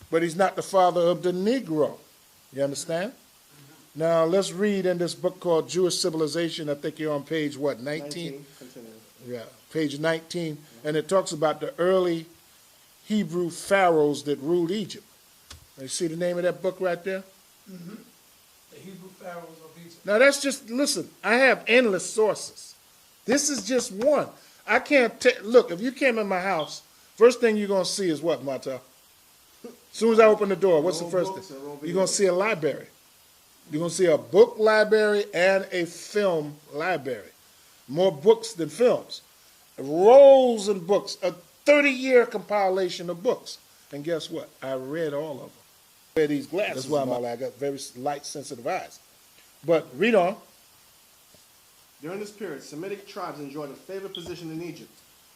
but he's not the father of the Negro. You understand? Now, let's read in this book called Jewish Civilization. I think you're on page, what, 19? Yeah, page 19. And it talks about the early Hebrew pharaohs that ruled Egypt. You see the name of that book right there? Mm-hmm. The Hebrew Pharaohs of Egypt. Now, that's just, listen, I have endless sources. This is just one. I can't look, if you came in my house, first thing you're going to see is what, Mata? As soon as I open the door, what's the first thing? You're going to see a library. You're going to see a book library and a film library. More books than films. Rolls and books. A 30-year compilation of books. And guess what? I read all of them. I wear these glasses. That's why I got very light, sensitive eyes. But read on. During this period, Semitic tribes enjoyed a favored position in Egypt.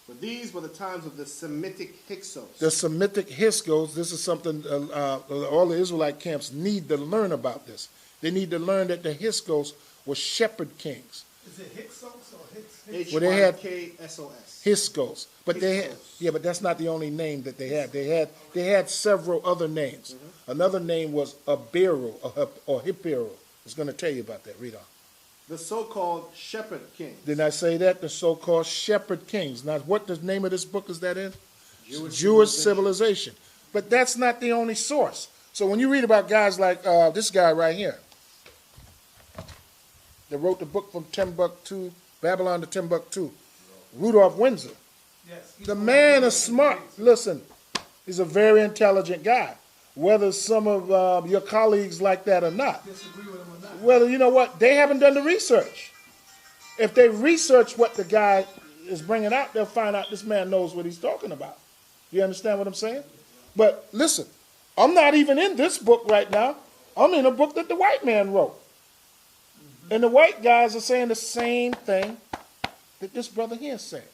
But these were the times of the Semitic Hyksos. The Semitic Hyksos, this is something all the Israelite camps need to learn about this. They need to learn that the Hyksos were shepherd kings. Is it Hyksos or Hyksos? H-Y-K-S-O-S. Hyksos. But they had, yeah, but that's not the only name that they had. They had several other names. Mm-hmm. Another name was Abiru or Hippiru. I was going to tell you about that. Read on. The so-called shepherd kings. Didn't I say that? The so-called shepherd kings. Now, what the name of this book is that in? Jewish Civilization. But that's not the only source. So when you read about guys like this guy right here, that wrote the book from Timbuktu, Babylon to Timbuktu, Rudolph Windsor. Yes, the man is smart. Listen, he's a very intelligent guy. Whether some of your colleagues like that or not. Disagree with him or not. Well, you know what? They haven't done the research. If they research what the guy is bringing out, they'll find out this man knows what he's talking about. You understand what I'm saying? But listen, I'm not even in this book right now. I'm in a book that the white man wrote. And the white guys are saying the same thing that this brother here is saying.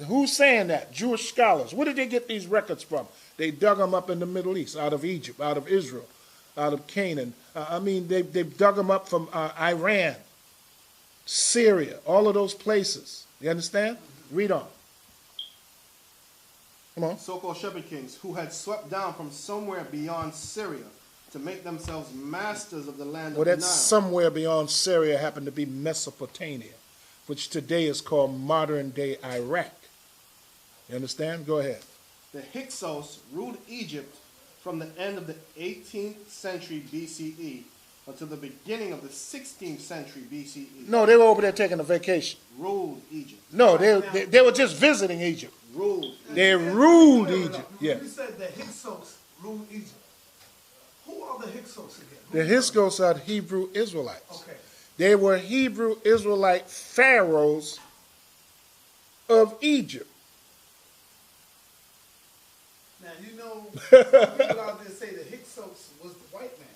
Who's saying that? Jewish scholars. Where did they get these records from? They dug them up in the Middle East, out of Egypt, out of Israel, out of Canaan. They dug them up from Iran, Syria, all of those places. You understand? Read on. Come on. So-called shepherd kings who had swept down from somewhere beyond Syria to make themselves masters of the land of the Nile. Well, that somewhere beyond Syria happened to be Mesopotamia, which today is called modern-day Iraq. You understand? Go ahead. The Hyksos ruled Egypt from the end of the 18th century BCE until the beginning of the 16th century BCE. No, they were over there taking a vacation. Ruled Egypt. No, they were just visiting Egypt. Ruled. They ruled Egypt. Yeah. You said the Hyksos ruled Egypt. Who are the Hyksos again? The Hyksos are Hebrew Israelites. Okay. They were Hebrew Israelite pharaohs of Egypt. Now, you know, people out there say the Hyksos was the white man.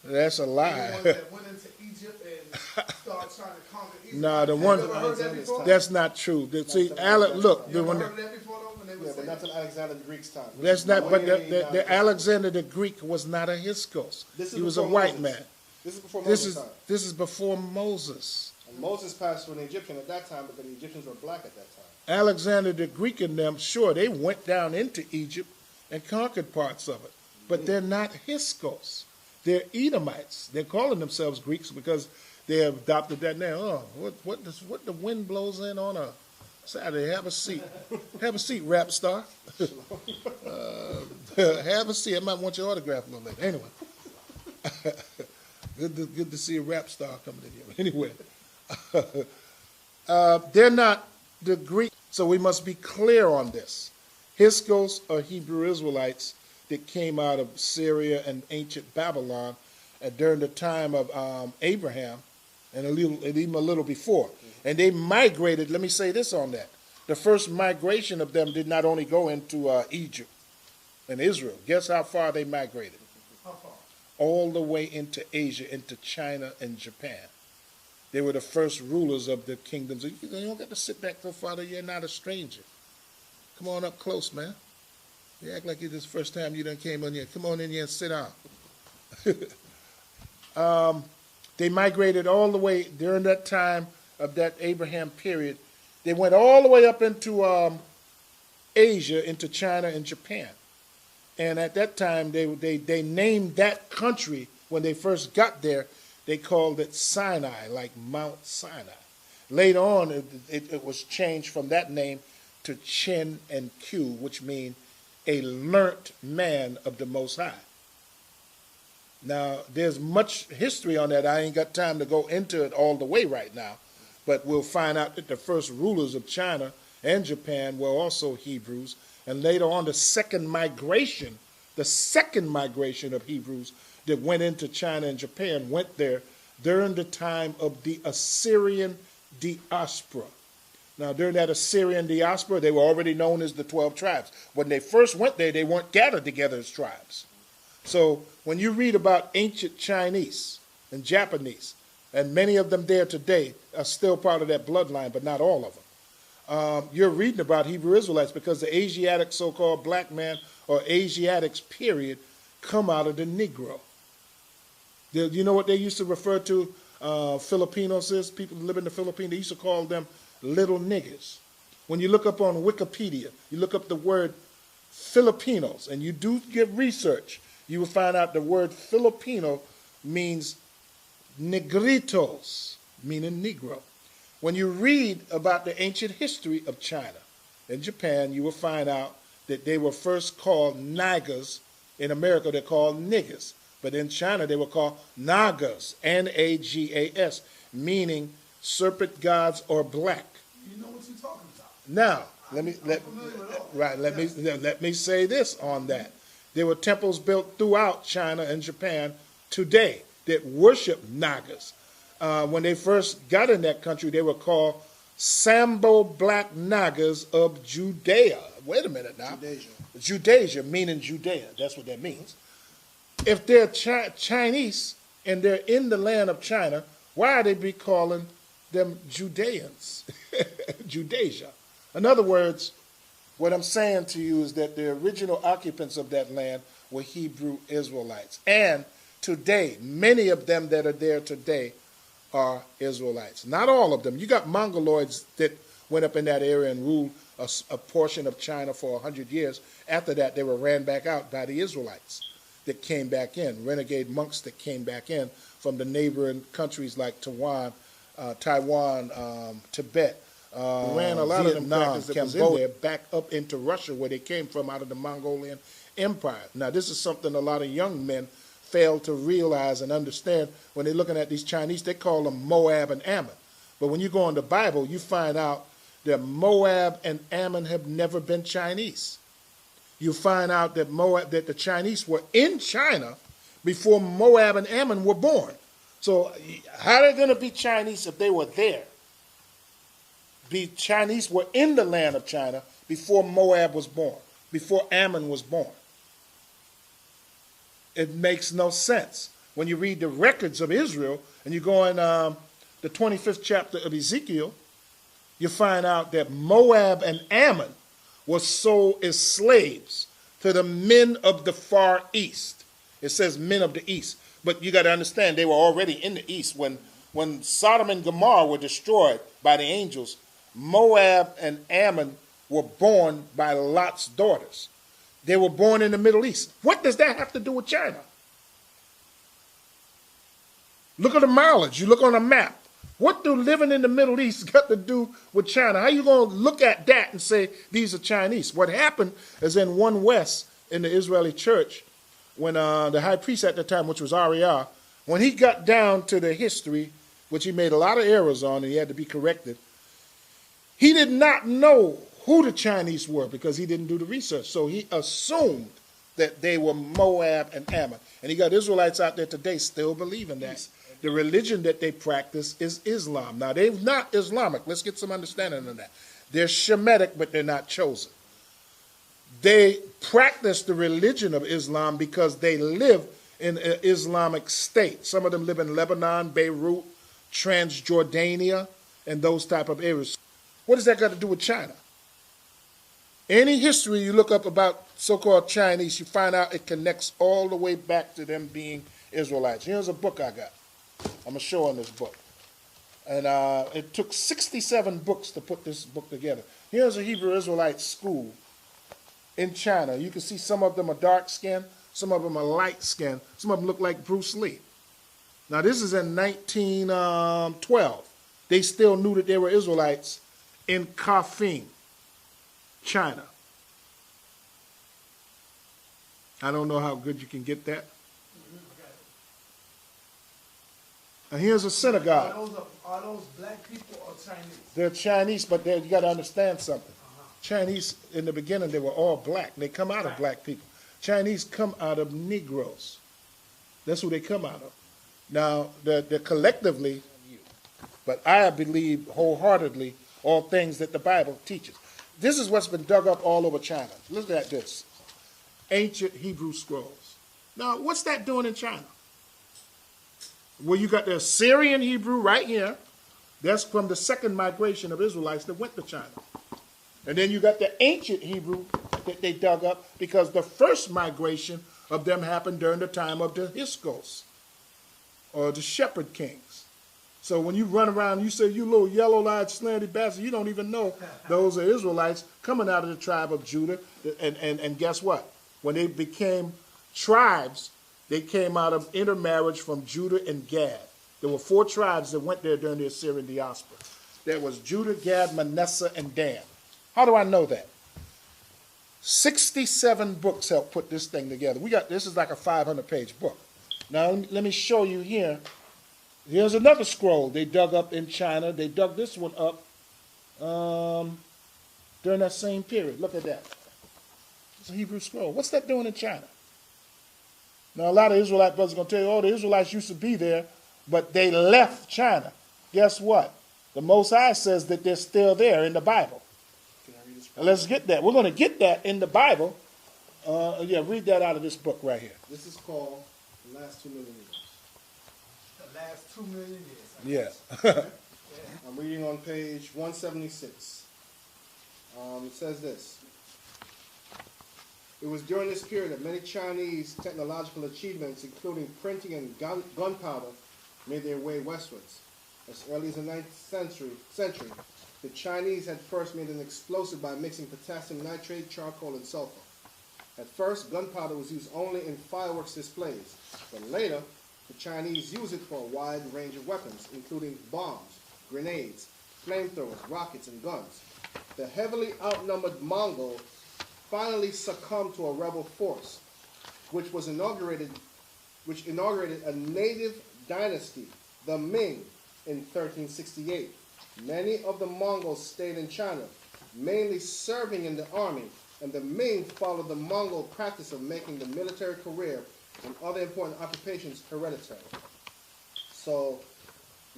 That's a lie. The ones that went into Egypt and started trying to conquer Egypt. Nah, the Have one you ever heard that before? that's not true. See, look, You ever heard that before, though, when they would Yeah, say but that's that? in Alexander the Greek's time. that's not. But Way the Alexander the Greek was not a Hyksos. This is He was a before white Moses. man. This is before This Moses' is time. this is before Moses. And Moses passed for an Egyptian at that time, but the Egyptians were black at that time. Alexander the Greek and them, sure, they went down into Egypt and conquered parts of it. But they're not Hyksos. They're Edomites. They're calling themselves Greeks because they have adopted that name. Oh, what the wind blows in on a Saturday? Have a seat. Have a seat, rap star. Have a seat. I might want your autograph a little later. Anyway. Good to see a rap star coming in here. Anyway. They're not the Greek. So we must be clear on this. Hyksos are Hebrew Israelites that came out of Syria and ancient Babylon during the time of Abraham and even a little before. And they migrated. Let me say this on that. The first migration of them did not only go into Egypt and Israel. Guess how far they migrated? How far? All the way into Asia, into China and Japan. They were the first rulers of the kingdoms. You don't get to sit back so far that you're not a stranger. Come on up close, man. You act like it's the first time you done came in here. Come on in here and sit down. They migrated all the way during that time of that Abraham period. They went all the way up into Asia, into China and Japan. And at that time, they named that country, when they first got there, they called it Sinai, like Mount Sinai. Later on, it was changed from that name to Chin and Q, which mean a learnt man of the Most High. Now, there's much history on that. I ain't got time to go into it all the way right now, but we'll find out that the first rulers of China and Japan were also Hebrews, and later on the second migration of Hebrews that went into China and Japan went there during the time of the Assyrian diaspora. Now, during that Assyrian diaspora, they were already known as the 12 tribes. When they first went there, they weren't gathered together as tribes. So when you read about ancient Chinese and Japanese, and many of them there today are still part of that bloodline, but not all of them. You're reading about Hebrew Israelites because the Asiatic so-called black man or Asiatics, period, come out of the Negro. You know what they used to refer to Filipinos as? People who live in the Philippines, they used to call them little niggers. When you look up on Wikipedia, you look up the word Filipinos, and you do give research, you will find out the word Filipino means negritos, meaning Negro. When you read about the ancient history of China and Japan, you will find out that they were first called Nagas. In America, they're called niggers. But in China, they were called Nagas, N-A-G-A-S, meaning serpent gods or black. You know what you're talking about. Now, let me say this on that. There were temples built throughout China and Japan today that worship Nagas. When they first got in that country, they were called Sambo Black Nagas of Judea. Wait a minute now. Judasia, meaning Judea. That's what that means. If they're Chinese and they're in the land of China, why are they be calling them Judeans? Judasia. In other words, what I'm saying to you is that the original occupants of that land were Hebrew Israelites. And today, many of them that are there today are Israelites. Not all of them. You got Mongoloids that went up in that area and ruled a portion of China for 100 years. After that, they were ran back out by the Israelites that came back in, renegade monks that came back in from the neighboring countries like Taiwan, Tibet, ran a lot Vietnam, of them Cambodia back up into Russia where they came from out of the Mongolian Empire. Now, this is something a lot of young men fail to realize and understand. When they're looking at these Chinese, they call them Moab and Ammon. But when you go in the Bible, you find out that Moab and Ammon have never been Chinese. You find out that that the Chinese were in China before Moab and Ammon were born. So how are they going to be Chinese if they were there? The Chinese were in the land of China before Moab was born, before Ammon was born. It makes no sense. When you read the records of Israel and you go in the 25th chapter of Ezekiel, you find out that Moab and Ammon were sold as slaves to the men of the far east. It says men of the east. But you got to understand, they were already in the east. When Sodom and Gomorrah were destroyed by the angels, Moab and Ammon were born by Lot's daughters. They were born in the Middle East. What does that have to do with China? Look at the mileage. You look on a map. What do living in the Middle East got to do with China? How are you going to look at that and say these are Chinese? What happened is in One West in the Israeli church, when the high priest at the time, which was Ariah, when he got down to the history, which he made a lot of errors on and he had to be corrected, he did not know who the Chinese were because he didn't do the research. So he assumed that they were Moab and Ammon. And you got Israelites out there today still believing that. The religion that they practice is Islam. Now, they're not Islamic. Let's get some understanding of that. They're Shemitic, but they're not chosen. They practice the religion of Islam because they live in an Islamic state. Some of them live in Lebanon, Beirut, Transjordania, and those type of areas. What does that got to do with China? Any history you look up about so-called Chinese, you find out it connects all the way back to them being Israelites. Here's a book I got. I'm going to show in this book. And it took 67 books to put this book together. Here's a Hebrew Israelite school in China. You can see some of them are dark skinned, some of them are light skinned, some of them look like Bruce Lee. Now this is in 1912. They still knew that they were Israelites in Kafing, China. I don't know how good you can get that. And here's a synagogue. Are those black people or Chinese? They're Chinese, but you got to understand something. Chinese, in the beginning, they were all black. They come out of black people. Chinese come out of negroes. That's who they come out of. Now, they're collectively, but I believe wholeheartedly all things that the Bible teaches. This is what's been dug up all over China. Look at this. Ancient Hebrew scrolls. Now, what's that doing in China? Well, you got the Assyrian Hebrew right here. That's from the second migration of Israelites that went to China. And then you got the ancient Hebrew that they dug up because the first migration of them happened during the time of the Hyksos, or the shepherd kings. So when you run around and you say, you little yellow-eyed, slanty bastard, you don't even know those are Israelites coming out of the tribe of Judah. And guess what? When they became tribes, they came out of intermarriage from Judah and Gad. There were 4 tribes that went there during the Assyrian diaspora. There was Judah, Gad, Manasseh, and Dan. How do I know that? 67 books helped put this thing together. This is like a 500-page book. Now, let me show you here. Here's another scroll they dug up in China. They dug this one up during that same period. Look at that. It's a Hebrew scroll. What's that doing in China? Now, a lot of Israelite brothers are going to tell you, oh, the Israelites used to be there, but they left China. Guess what? The Most High says that they're still there in the Bible. And let's get that. We're going to get that in the Bible. Read that out of this book right here. This is called The Last 2 Million Years. The last 2 million years. Yeah. I'm reading on page 176. It says this. It was during this period that many Chinese technological achievements, including printing and gunpowder, made their way westwards. As early as the 9th century, the Chinese had first made an explosive by mixing potassium nitrate, charcoal, and sulfur. At first, gunpowder was used only in fireworks displays, but later, the Chinese used it for a wide range of weapons, including bombs, grenades, flamethrowers, rockets, and guns. The heavily outnumbered Mongol finally succumbed to a rebel force, which inaugurated a native dynasty, the Ming, in 1368. Many of the Mongols stayed in China, mainly serving in the army, and the Ming followed the Mongol practice of making the military career and other important occupations hereditary. So,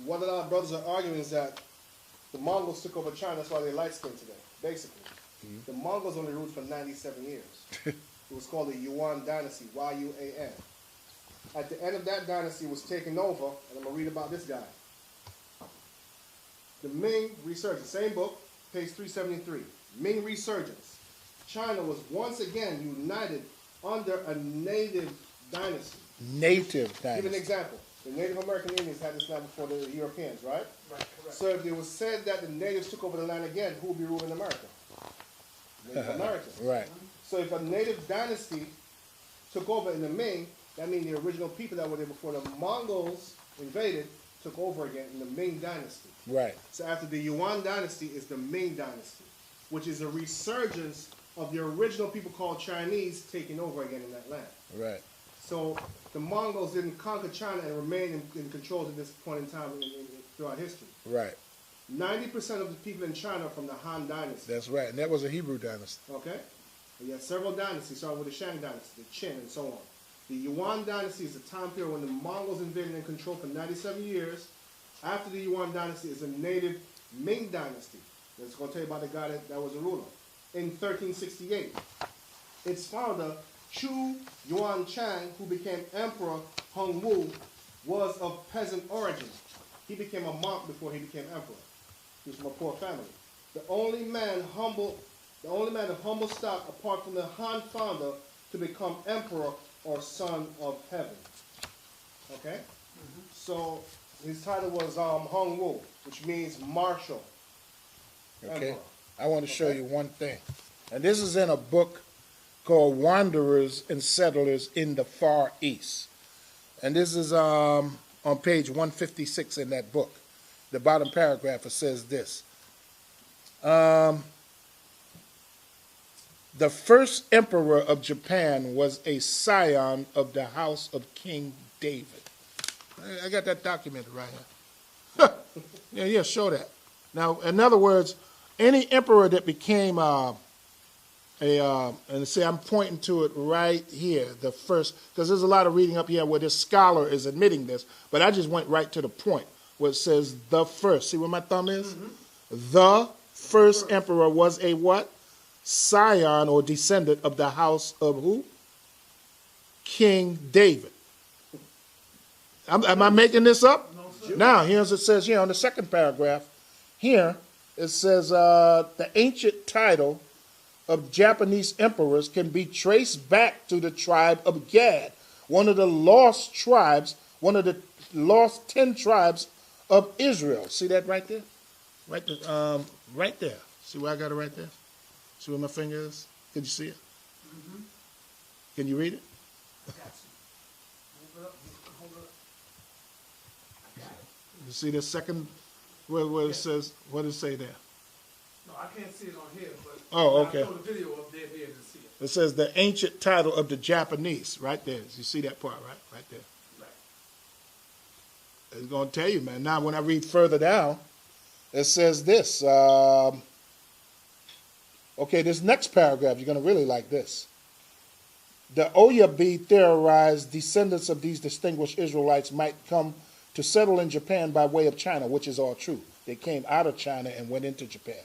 what a lot of brothers are arguing is that the Mongols took over China, that's why they're light-skinned today, basically. The Mongols only ruled for 97 years. It was called the Yuan dynasty, Y-U-A-N. At the end of that dynasty was taken over, and I'm going to read about this guy. The Ming Resurgence, same book, page 373. Ming Resurgence. China was once again united under a native dynasty. Native dynasty. Give an example. The Native American Indians had this land before the Europeans, right? Right, correct. So if it was said that the natives took over the land again, who would be ruling America? Native Americans. Right. So if a native dynasty took over in the Ming, that means the original people that were there before the Mongols invaded took over again in the Ming dynasty. Right. So after the Yuan dynasty is the Ming dynasty, which is a resurgence of the original people called Chinese taking over again in that land. Right. So the Mongols didn't conquer China and remain in control to this point in time throughout history. Right. 90% of the people in China are from the Han dynasty. That's right. And that was a Hebrew dynasty. Okay? And you have several dynasties, starting with the Shang dynasty, the Qin, and so on. The Yuan dynasty is the time period when the Mongols invaded and controlled for 97 years. After the Yuan dynasty is a native Ming dynasty. That's going to tell you about the guy that was a ruler. In 1368, its founder, Chu Yuan Chang, who became Emperor Hung Wu, was of peasant origin. He became a monk before he became emperor. He was from a poor family. The only man of humble stock apart from the Han founder to become emperor or son of heaven. Okay? So his title was Hung Wu, which means marshal. Okay. Emperor. I want to show you one thing. And this is in a book called Wanderers and Settlers in the Far East. And this is on page 156 in that book. The bottom paragraph, it says this. The first emperor of Japan was a scion of the house of King David. I got that documented right here. Yeah, show that. Now, in other words, any emperor that became and see, I'm pointing to it right here, the first, because there's a lot of reading up here where this scholar is admitting this, but I just went right to the point where it says the first. See where my thumb is? Mm-hmm. The first emperor was a what? Scion or descendant of the house of who? King David. Am I making this up? No, sir. Now, here's it says here on the second paragraph. Here it says the ancient title of Japanese emperors can be traced back to the tribe of Gad, one of the lost tribes, one of the lost 10 tribes of Israel. See that right there? Right there. Right there. See where I got it right there? See where my finger is? Can you see it? Mm-hmm. Can you read it? I got you. Hold it up. I got it. You see the second where it says, what does it say there? No, I can't see it on here, but okay. I showed the video up there, be able to see it. It says the ancient title of the Japanese, right there. You see that part, right? Right there. Right. It's going to tell you, man. Now, when I read further down, it says this. Okay, this next paragraph, you're going to really like this. The Oyabe theorized descendants of these distinguished Israelites might come to settle in Japan by way of China, which is all true. They came out of China and went into Japan.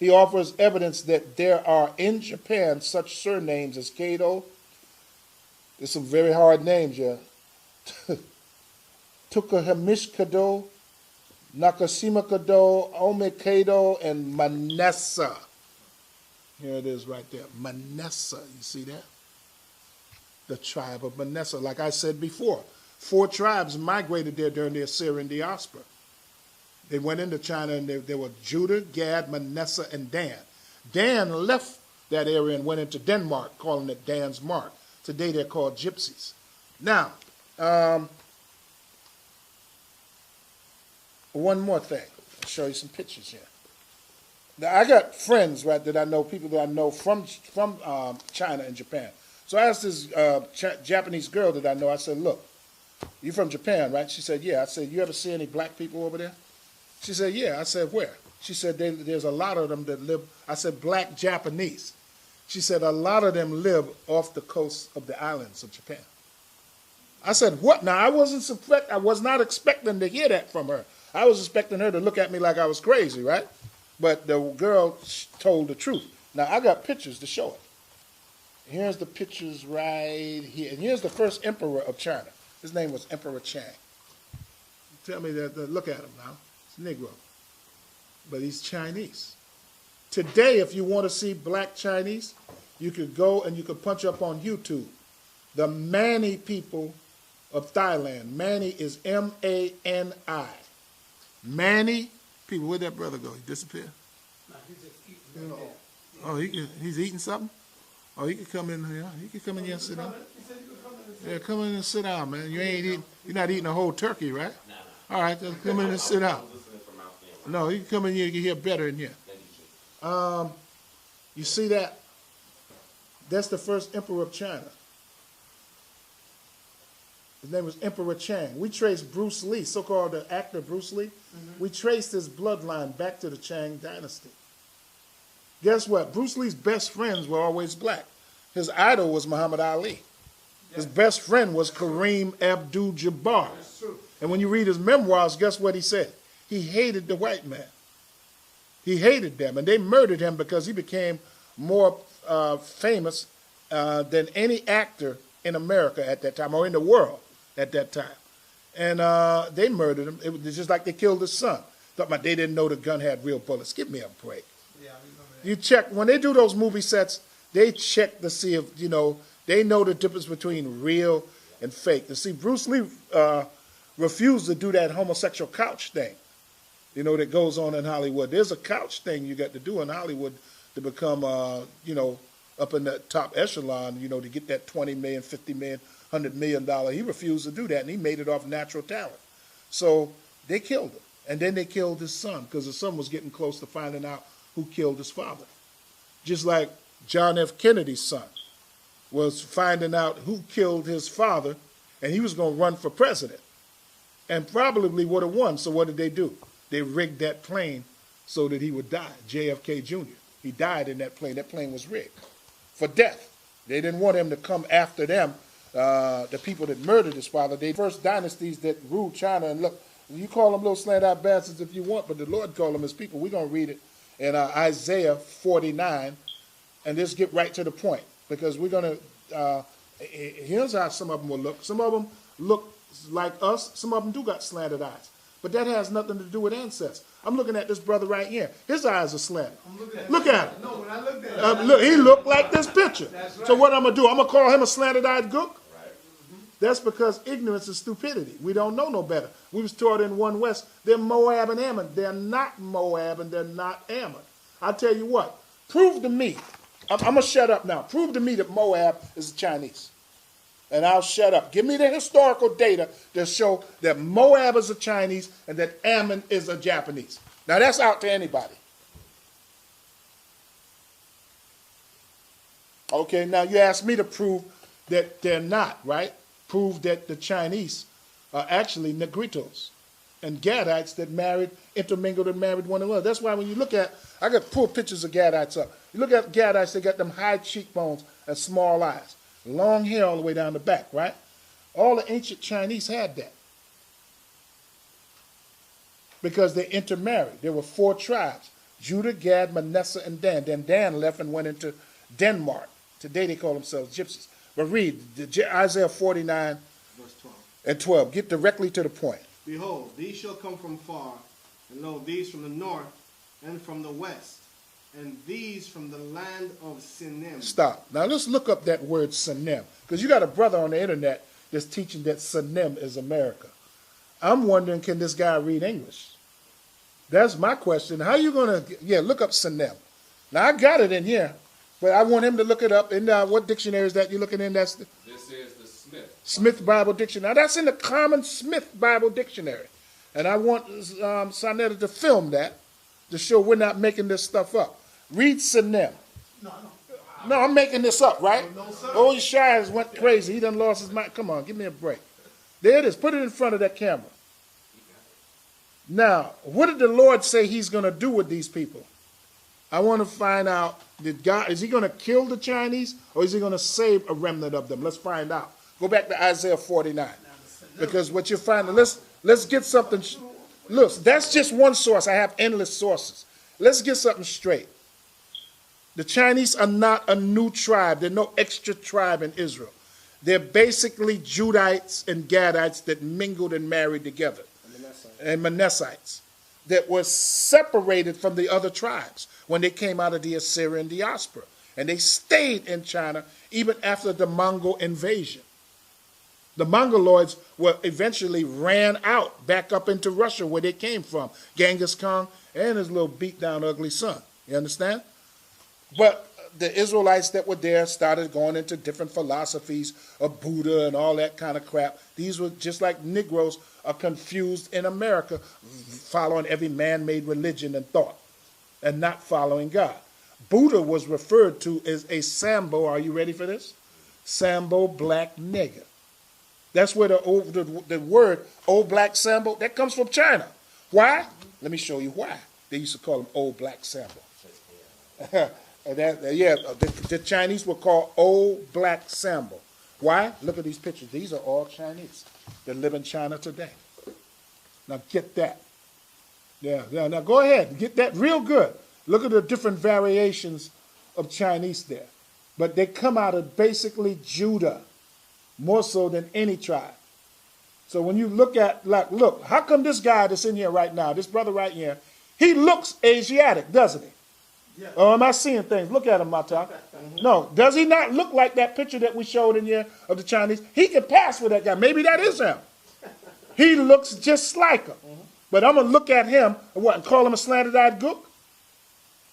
He offers evidence that there are in Japan such surnames as Kato. There's some very hard names here. Tukahemishkado, Nakasimikado, Omekado, and Manessa. Here it is right there. Manessa, you see that? The tribe of Manessa. Like I said before, 4 tribes migrated there during the Assyrian diaspora. They went into China and they were Judah, Gad, Manasseh, and Dan. Dan left that area and went into Denmark, calling it Dan's Mark. Today they're called Gypsies. Now, one more thing. I'll show you some pictures here. Now, I got friends, right, that I know, people that I know from China and Japan. So I asked this Japanese girl that I know, I said, look, you from Japan, right? She said, yeah. I said, you ever see any black people over there? She said, yeah. I said, where? She said, there's a lot of them that live, I said, black Japanese. She said, a lot of them live off the coast of the islands of Japan. I said, what? Now, I was not expecting to hear that from her. I was expecting her to look at me like I was crazy, right? But the girl told the truth. Now, I got pictures to show it. Here's the pictures right here. And here's the first emperor of China. His name was Emperor Chang. Tell me that, look at him now. He's Negro. But he's Chinese. Today, if you want to see black Chinese, you could go and you could punch up on YouTube. The Mani people of Thailand. Mani is M-A-N-I. Mani people. Where'd that brother go? He disappeared? No, he's just eating. Oh, he's eating something? Oh, he could come in here. He could come in here and sit down. Yeah, come in and sit down, man. You ain't eating. You're not eating a whole turkey, right? All right, then come in and sit down. No, you can come in here. You can hear better in here. You see that? That's the first emperor of China. His name was Emperor Chang. We traced Bruce Lee, so-called the actor Bruce Lee. Mm-hmm. We traced his bloodline back to the Chang dynasty. Guess what? Bruce Lee's best friends were always black. His idol was Muhammad Ali. His best friend was Kareem Abdul-Jabbar. And when you read his memoirs, guess what he said? He hated the white man. He hated them, and they murdered him because he became more famous than any actor in America at that time, or in the world at that time. And they murdered him. It was just like they killed his son. Thought about they didn't know the gun had real bullets. Give me a break. Yeah, you check, when they do those movie sets, they check to see if, they know the difference between real and fake. To see, Bruce Lee refused to do that homosexual couch thing, that goes on in Hollywood. There's a couch thing you got to do in Hollywood to become, up in the top echelon, you know, to get that 20 million, 50 million, $100 million. He refused to do that, and he made it off natural talent. So they killed him. And then they killed his son, because the son was getting close to finding out who killed his father. Just like John F. Kennedy's son was finding out who killed his father, and he was going to run for president. And probably would have won. So what did they do? They rigged that plane so that he would die, JFK Jr. He died in that plane. That plane was rigged for death. They didn't want him to come after them, the people that murdered his father. They first dynasties that ruled China. And look, you call them little slant-eyed bastards if you want, but the Lord called them his people. We're going to read it in Isaiah 49, and just get right to the point, because we're going to, here's how some of them will look. Some of them look like us. Some of them do got slanted eyes. But that has nothing to do with ancestors. I'm looking at this brother right here. His eyes are slanted. Look at him. No, when I looked at him. Look, he looked like this picture. Right. So what I'm going to do, I'm going to call him a slanted-eyed gook? Right. That's because ignorance is stupidity. We don't know no better. We was taught in One West, they're Moab and Ammon. They're not Moab and they're not Ammon. I'll tell you what, prove to me, I'm going to shut up now. Prove to me that Moab is the Chinese. And I'll shut up. Give me the historical data to show that Moab is a Chinese and that Ammon is a Japanese. Now that's out to anybody. Okay, now you ask me to prove that they're not, right? Prove that the Chinese are actually negritos and Gadites that intermingled and married one another. That's why when you look at, I got pull pictures of Gadites up. You look at Gadites, they got them high cheekbones and small eyes. Long hair all the way down the back, right? All the ancient Chinese had that. Because they intermarried. There were 4 tribes: Judah, Gad, Manasseh, and Dan. Then Dan left and went into Denmark. Today they call themselves gypsies. But read Isaiah 49, verse 12. And 12. Get directly to the point. Behold, these shall come from far, and lo, these from the north, and from the west, and these from the land of Sinim. Stop. Now let's look up that word Sinim, because you got a brother on the internet that's teaching that Sinim is America. I'm wondering, can this guy read English? That's my question. How are you going to, look up Sinim. Now I got it in here, but I want him to look it up. In what dictionary is that you're looking in? This is the Smith Bible Dictionary. Now that's in the Common Smith Bible Dictionary. And I want Sonetta to film that to show we're not making this stuff up. Read Sinim. No, I'm making this up, right? No, sir. Old Yashiya went crazy. He done lost his mind. Come on, give me a break. There it is. Put it in front of that camera. Now, what did the Lord say he's going to do with these people? I want to find out, is he going to kill the Chinese, or is he going to save a remnant of them? Let's find out. Go back to Isaiah 49. Because what you're finding, let's get something. Look, that's just one source. I have endless sources. Let's get something straight. The Chinese are not a new tribe. They're no extra tribe in Israel. They're basically Judites and Gadites that mingled and married together. And Manassites that were separated from the other tribes when they came out of the Assyrian diaspora. And they stayed in China even after the Mongol invasion. The Mongoloids were eventually ran out back up into Russia where they came from. Genghis Khan and his little beat down ugly son. You understand? But the Israelites that were there started going into different philosophies of Buddha and all that kind of crap. These were just like Negroes are confused in America, following every man-made religion and thought and not following God. Buddha was referred to as a Sambo. Are you ready for this? Sambo black nigger. That's where the word old black Sambo, that comes from China. Why? Let me show you why. They used to call him old black Sambo. The Chinese were called old black Sambo. Why? Look at these pictures. These are all Chinese that live in China today. Now get that. Now go ahead and get that real good. Look at the different variations of Chinese there. But they come out of basically Judah, more so than any tribe. So when you look at, look, how come this guy that's in here right now, this brother right here, he looks Asiatic, doesn't he? Yeah. Or am I seeing things? Look at him, Mata. No, does he not look like that picture that we showed in here of the Chinese? He can pass with that guy. Maybe that is him. He looks just like him. But I'm going to look at him and call him a slanted-eyed gook?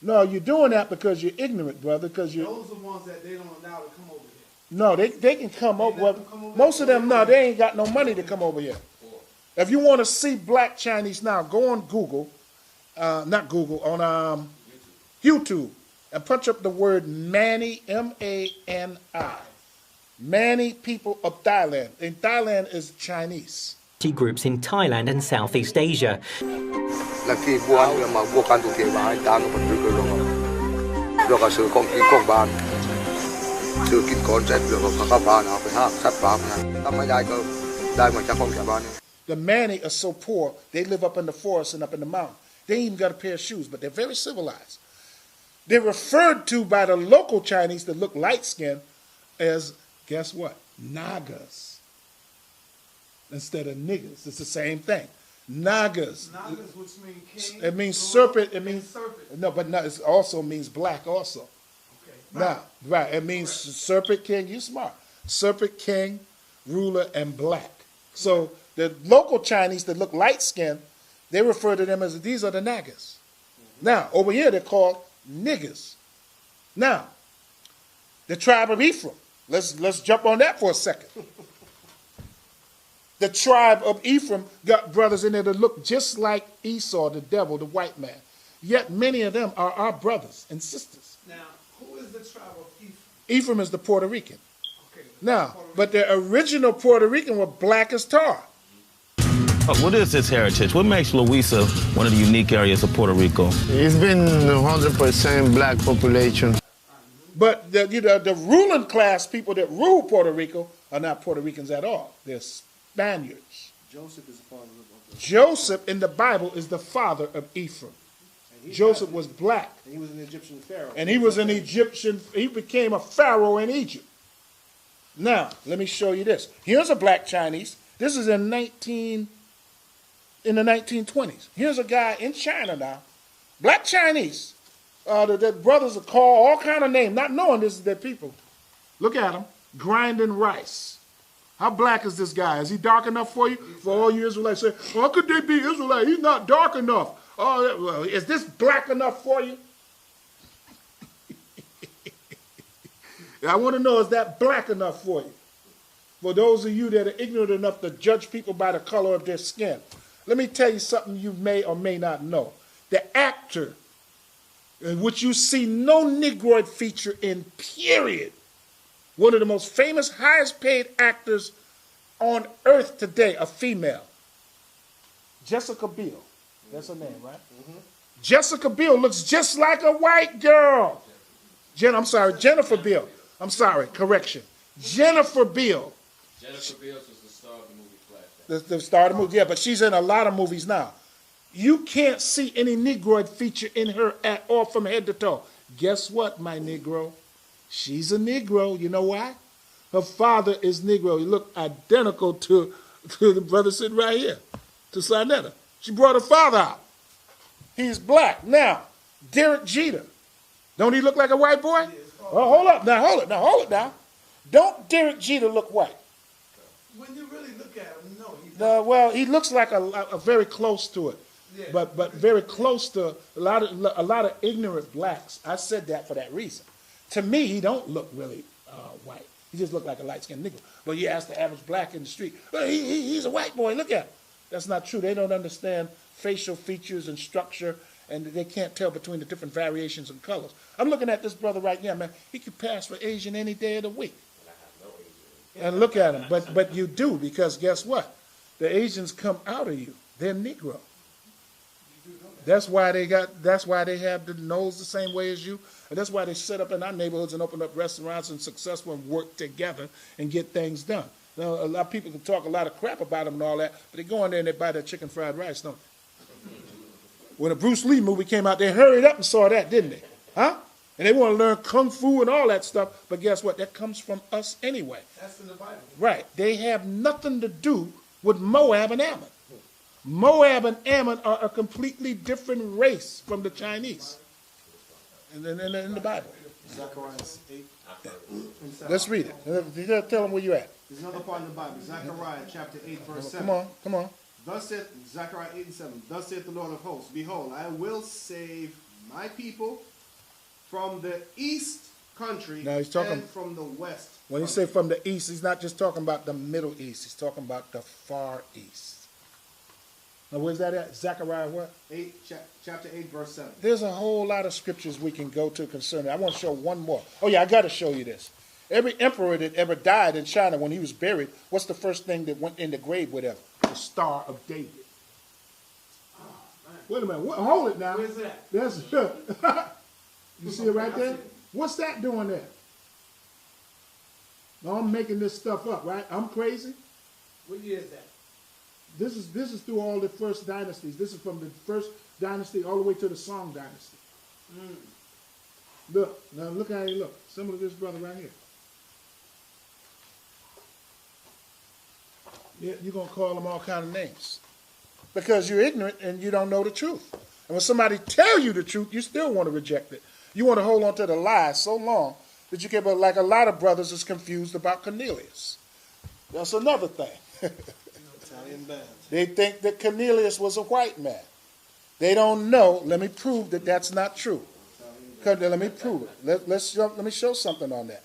No, you're doing that because you're ignorant, brother. Because you Those are the ones that they don't allow to come over here. no, they can come They over. let Well, them come over most here? of them, no, they ain't got no money to come over here. If you want to see black Chinese now, go on Google, not Google, on YouTube, and punch up the word Mani, M-A-N-I. Many people of Thailand. In Thailand is Chinese. Groups in Thailand and Southeast Asia. The Mani are so poor, they live up in the forest and up in the mountain. They ain't even got a pair of shoes, but they're very civilized. They're referred to by the local Chinese that look light-skinned as, guess what? Nagas. Instead of niggas. It's the same thing. Nagas. Nagas, which mean king. It means serpent. It means serpent. no, but no, it also means black also. Okay. Now, right, it means serpent king. You smart. Serpent king, ruler, and black. So the local Chinese that look light-skinned, they refer to them as these are the Nagas. Now, over here they're called niggers. Now, the tribe of Ephraim. Let's jump on that for a second. The tribe of Ephraim got brothers in there that look just like Esau, the devil, the white man. Yet many of them are our brothers and sisters. Now, who is the tribe of Ephraim? Ephraim is the Puerto Rican. Okay. Now, but the original Puerto Rican were black as tar. What is this heritage? What makes Louisa one of the unique areas of Puerto Rico? It's been 100% black population. But the ruling class people that rule Puerto Rico are not Puerto Ricans at all. They're Spaniards. Joseph is a father of Joseph in the Bible is the father of Ephraim. Joseph was black. And he was an Egyptian pharaoh. And he was an Egyptian, he became a pharaoh in Egypt. Now, let me show you this. Here's a black Chinese. This is in the 1920s. Here's a guy in China now. Black Chinese. The brothers are called all kind of names, not knowing this is their people. Look at him, grinding rice. How black is this guy? Is he dark enough for you? For all you Israelites say, how could they be Israelite? He's not dark enough. Oh, well, is this black enough for you? I want to know, is that black enough for you? For those of you that are ignorant enough to judge people by the color of their skin. Let me tell you something you may or may not know. The actor, in which you see no Negroid feature in, period. One of the most famous, highest paid actors on earth today, a female. Jessica Biel. That's her name, right? Mm-hmm. Jessica Biel looks just like a white girl. Jennifer Biel. I'm sorry, correction. Jennifer Biel. Jennifer Biel was the star of the movie Flashback. The star of the movie, yeah, but she's in a lot of movies now. You can't see any Negroid feature in her at all from head to toe. Guess what, my Negro? She's a Negro. You know why? Her father is Negro. He looked identical to the brother sitting right here, to Sinetta. She brought her father out. He's black. Now, Derek Jeter. Don't he look like a white boy? Oh, hold up. Hold it now. Don't Derek Jeter look white? When you really look at him, no. Well, he looks like a very close to it. Yeah. But very close to a lot of ignorant blacks. I said that for that reason. To me, he don't look really white. He just look like a light-skinned nigga. But you ask the average black in the street, well, he's a white boy, look at him. That's not true. They don't understand facial features and structure, and they can't tell between the different variations and colors. I'm looking at this brother right here, man. He could pass for Asian any day of the week. And look at him. But you do, because guess what? The Asians come out of you. They're Negro. That's why they have the nose the same way as you. And that's why they set up in our neighborhoods and open up restaurants and successful and work together and get things done. Now, a lot of people can talk a lot of crap about them and all that, but they go in there and they buy that chicken fried rice, don't they? When the Bruce Lee movie came out, they hurried up and saw that, didn't they? Huh? And they want to learn kung fu and all that stuff, but guess what? That comes from us anyway. That's in the Bible. Right. They have nothing to do with Moab and Ammon. Moab and Ammon are a completely different race from the Chinese in the Bible. Zechariah 8. Let's read it. You gotta tell them where you're at. There's another part in the Bible. Zechariah chapter 8, verse 7. Come on. Thus saith Zechariah 8 and 7. Thus saith the Lord of hosts, behold, I will save my people from the east country Now he's talking- and from the west. When he say from the east, he's not just talking about the Middle East. He's talking about the Far East. Now, where's that at? Zechariah what? Chapter 8, verse 7. There's a whole lot of scriptures we can go to concerning it. I want to show one more. Oh, yeah, I got to show you this. Every emperor that ever died in China, when he was buried, what's the first thing that went in the grave with him? The Star of David. Wait a minute. Hold it now. Where's that? That's You see it right there? What's that doing there? Now, I'm making this stuff up, right? I'm crazy. What year is that? This is through all the first dynasties. This is from the first dynasty all the way to the Song dynasty. Look, now look how he look. Similar to this brother right here. Yeah, you're gonna call them all kind of names because you're ignorant and you don't know the truth. And when somebody tell you the truth, you still want to reject it. You want to hold on to the lie so long that you get, but like a lot of brothers is confused about Cornelius. That's another thing. Italian band. They think that Cornelius was a white man. They don't know. Let me prove that that's not true. Let me prove it. Let me show something on that.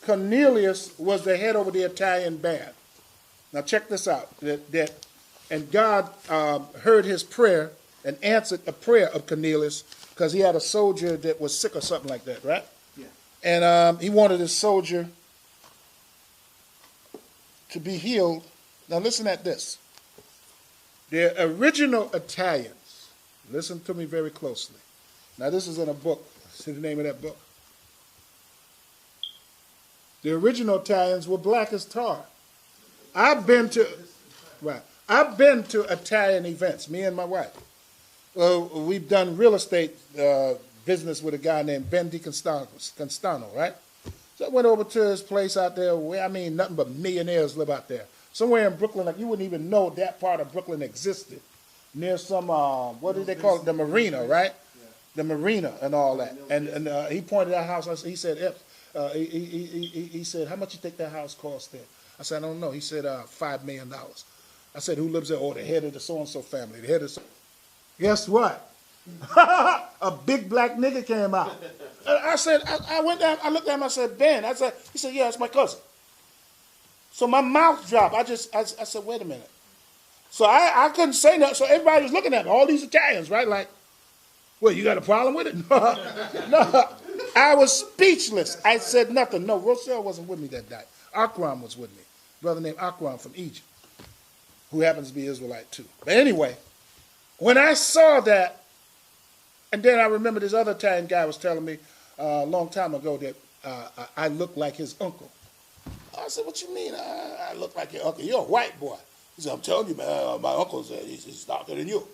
Cornelius was the head over the Italian band. Now check this out. And God heard his prayer and answered a prayer of Cornelius because he had a soldier that was sick or something like that, right? Yeah. And he wanted his soldier to be healed. Now listen at this. The original Italians, listen to me very closely. Now this is in a book. See the name of that book? The original Italians were black as tar. I've been to Italian events, me and my wife. We've done real estate business with a guy named Ben DiConstantino, right? So I went over to his place out there where, nothing but millionaires live out there. Somewhere in Brooklyn, like you wouldn't even know that part of Brooklyn existed. Near some, what do they call it? The marina, right? Yeah. The marina and all that. And he pointed out a house. He said, he said, how much you think that house cost there? I said, I don't know. He said, $5 million. I said, who lives there? Oh, the head of the so-and-so family. The head of Guess what? A big black nigga came out. I said, I went down, I looked at him, I said, Ben. He said, yeah, it's my cousin. So my mouth dropped. I said, wait a minute. So I couldn't say nothing. So everybody was looking at me, all these Italians, right? Like, well, you got a problem with it? No. I was speechless. I said nothing. No, Rochelle wasn't with me that night. Akram was with me. A brother named Akram from Egypt, who happens to be Israelite too. But anyway, when I saw that, and then I remember this other Italian guy was telling me a long time ago that I looked like his uncle. I said, what you mean I look like your uncle? You're a white boy. He said, I'm telling you, man, my uncle's he's darker than you.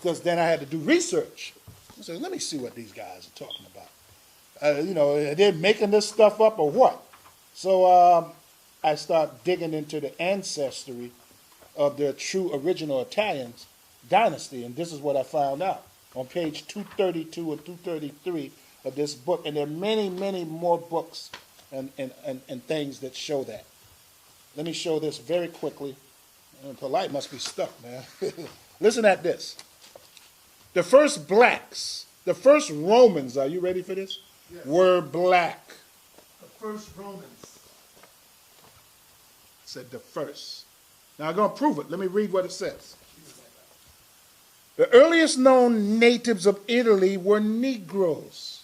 Because then I had to do research. I said, let me see what these guys are talking about. They're making this stuff up or what? So I start digging into the ancestry of the true original Italians dynasty, and this is what I found out on page 232 and 233 of this book. And there are many, many more books and things that show that. Let me show this very quickly. Polite must be stuck, man. Listen at this. The first blacks, the first Romans, are you ready for this? Yes. Were black. The first Romans. Said the first. Now I'm going to prove it. Let me read what it says. The earliest known natives of Italy were negroes.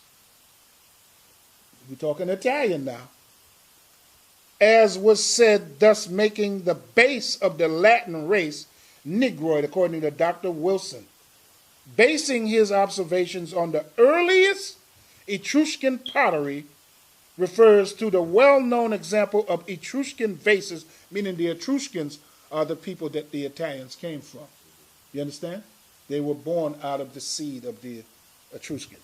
We're talking Italian now. As was said, thus making the base of the Latin race Negroid, according to Dr. Wilson, basing his observations on the earliest Etruscan pottery, refers to the well-known example of Etruscan vases, meaning the Etruscans are the people that the Italians came from. You understand? They were born out of the seed of the Etruscans.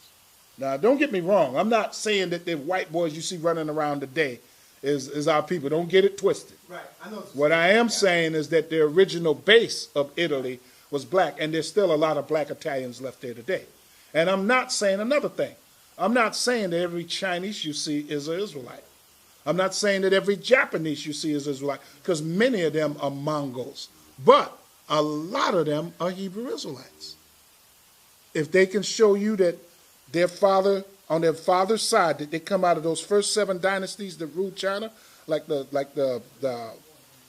Now, don't get me wrong. I'm not saying that the white boys you see running around today is our people. Don't get it twisted. Right. I know what I am saying is that the original base of Italy was black, and there's still a lot of black Italians left there today. And I'm not saying another thing. I'm not saying that every Chinese you see is an Israelite. I'm not saying that every Japanese you see is Israelite, because many of them are Mongols. But a lot of them are Hebrew Israelites. If they can show you that their father on their father's side, that they come out of those first 7 dynasties that ruled China, like the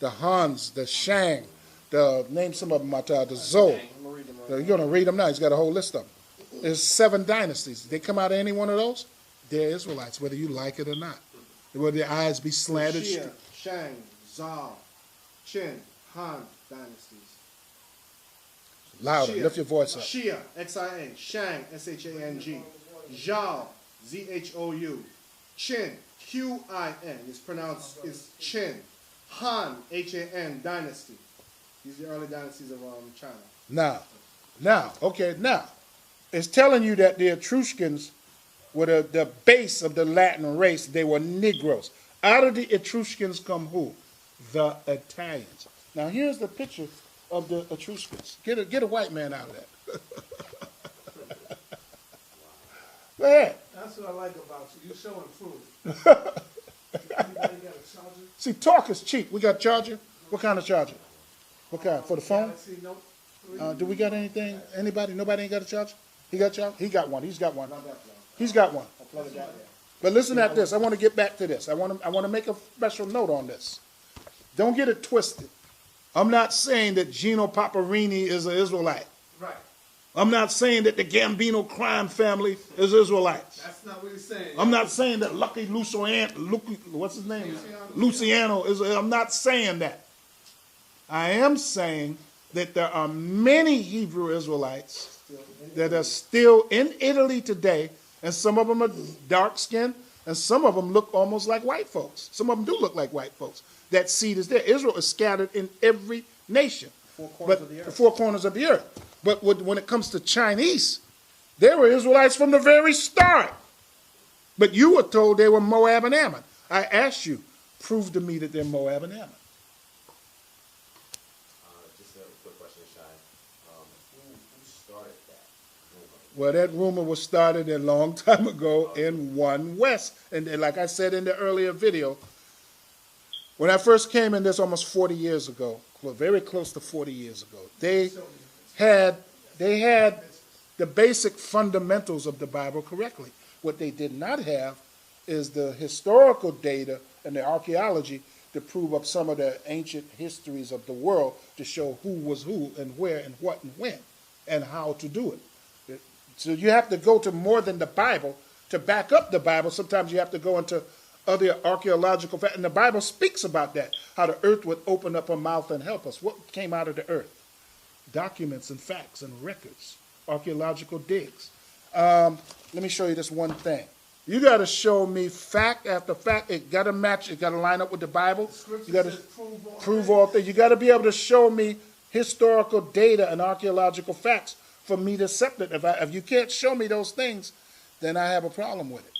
Hans, the Shang, name some of them, the Zhou. You're going to read them now. He's got a whole list of them. There's 7 dynasties. They come out of any one of those, they're Israelites, whether you like it or not. Whether their eyes be slanted. Yashiya, Shang, Zhao, Qin, Han dynasties. Louder, Shia, lift your voice up. Shia, Xia, Shang, Shang, Zhao, Zhou, Qin, Qin, is pronounced is Qin, Han, Han dynasty. These are the early dynasties of China. Now, it's telling you that the Etruscans were the base of the Latin race. They were Negroes. Out of the Etruscans come who? The Italians. Now, here's the picture of the Etruscans. Get a white man out of that. Go ahead. That's what I like about you. You show and prove. Anybody got a charger? See, talk is cheap. We got charger. What kind of charger? What kind? For the phone? Galaxy Note 3. Do we got anything? Anybody? Nobody ain't got a charger? He got a charger? He got one. He's got one. He's got one. But listen at this. I want to get back to this. I want to make a special note on this. Don't get it twisted. I'm not saying that Gino Paparini is an Israelite. Right. I'm not saying that the Gambino crime family is Israelites. That's not what he's saying. I'm not saying that Lucky Luciano, what's his name? Luciano is. I'm not saying that. I am saying that there are many Hebrew Israelites that are still in Italy today, and some of them are dark-skinned, and some of them look almost like white folks. Some of them do look like white folks. That seed is there. Israel is scattered in every nation. The 4 corners of the earth. But when it comes to Chinese, they were Israelites from the very start. But you were told they were Moab and Ammon. I asked you, prove to me that they're Moab and Ammon. Just a quick question, Shai. Who started that? Well, that rumor was started a long time ago in One West. And like I said in the earlier video, when I first came in this almost 40 years ago, very close to 40 years ago, they had the basic fundamentals of the Bible correctly. What they did not have is the historical data and the archaeology to prove up some of the ancient histories of the world to show who was who and where and what and when and how to do it. So you have to go to more than the Bible to back up the Bible. Sometimes you have to go into other archaeological facts. And the Bible speaks about that, how the earth would open up her mouth and help us. What came out of the earth? Documents and facts and records, archaeological digs. Let me show you this one thing. You got to show me fact after fact. It got to match. It got to line up with the Bible. You got to prove all things. You got to be able to show me historical data and archaeological facts for me to accept it. If you can't show me those things, then I have a problem with it.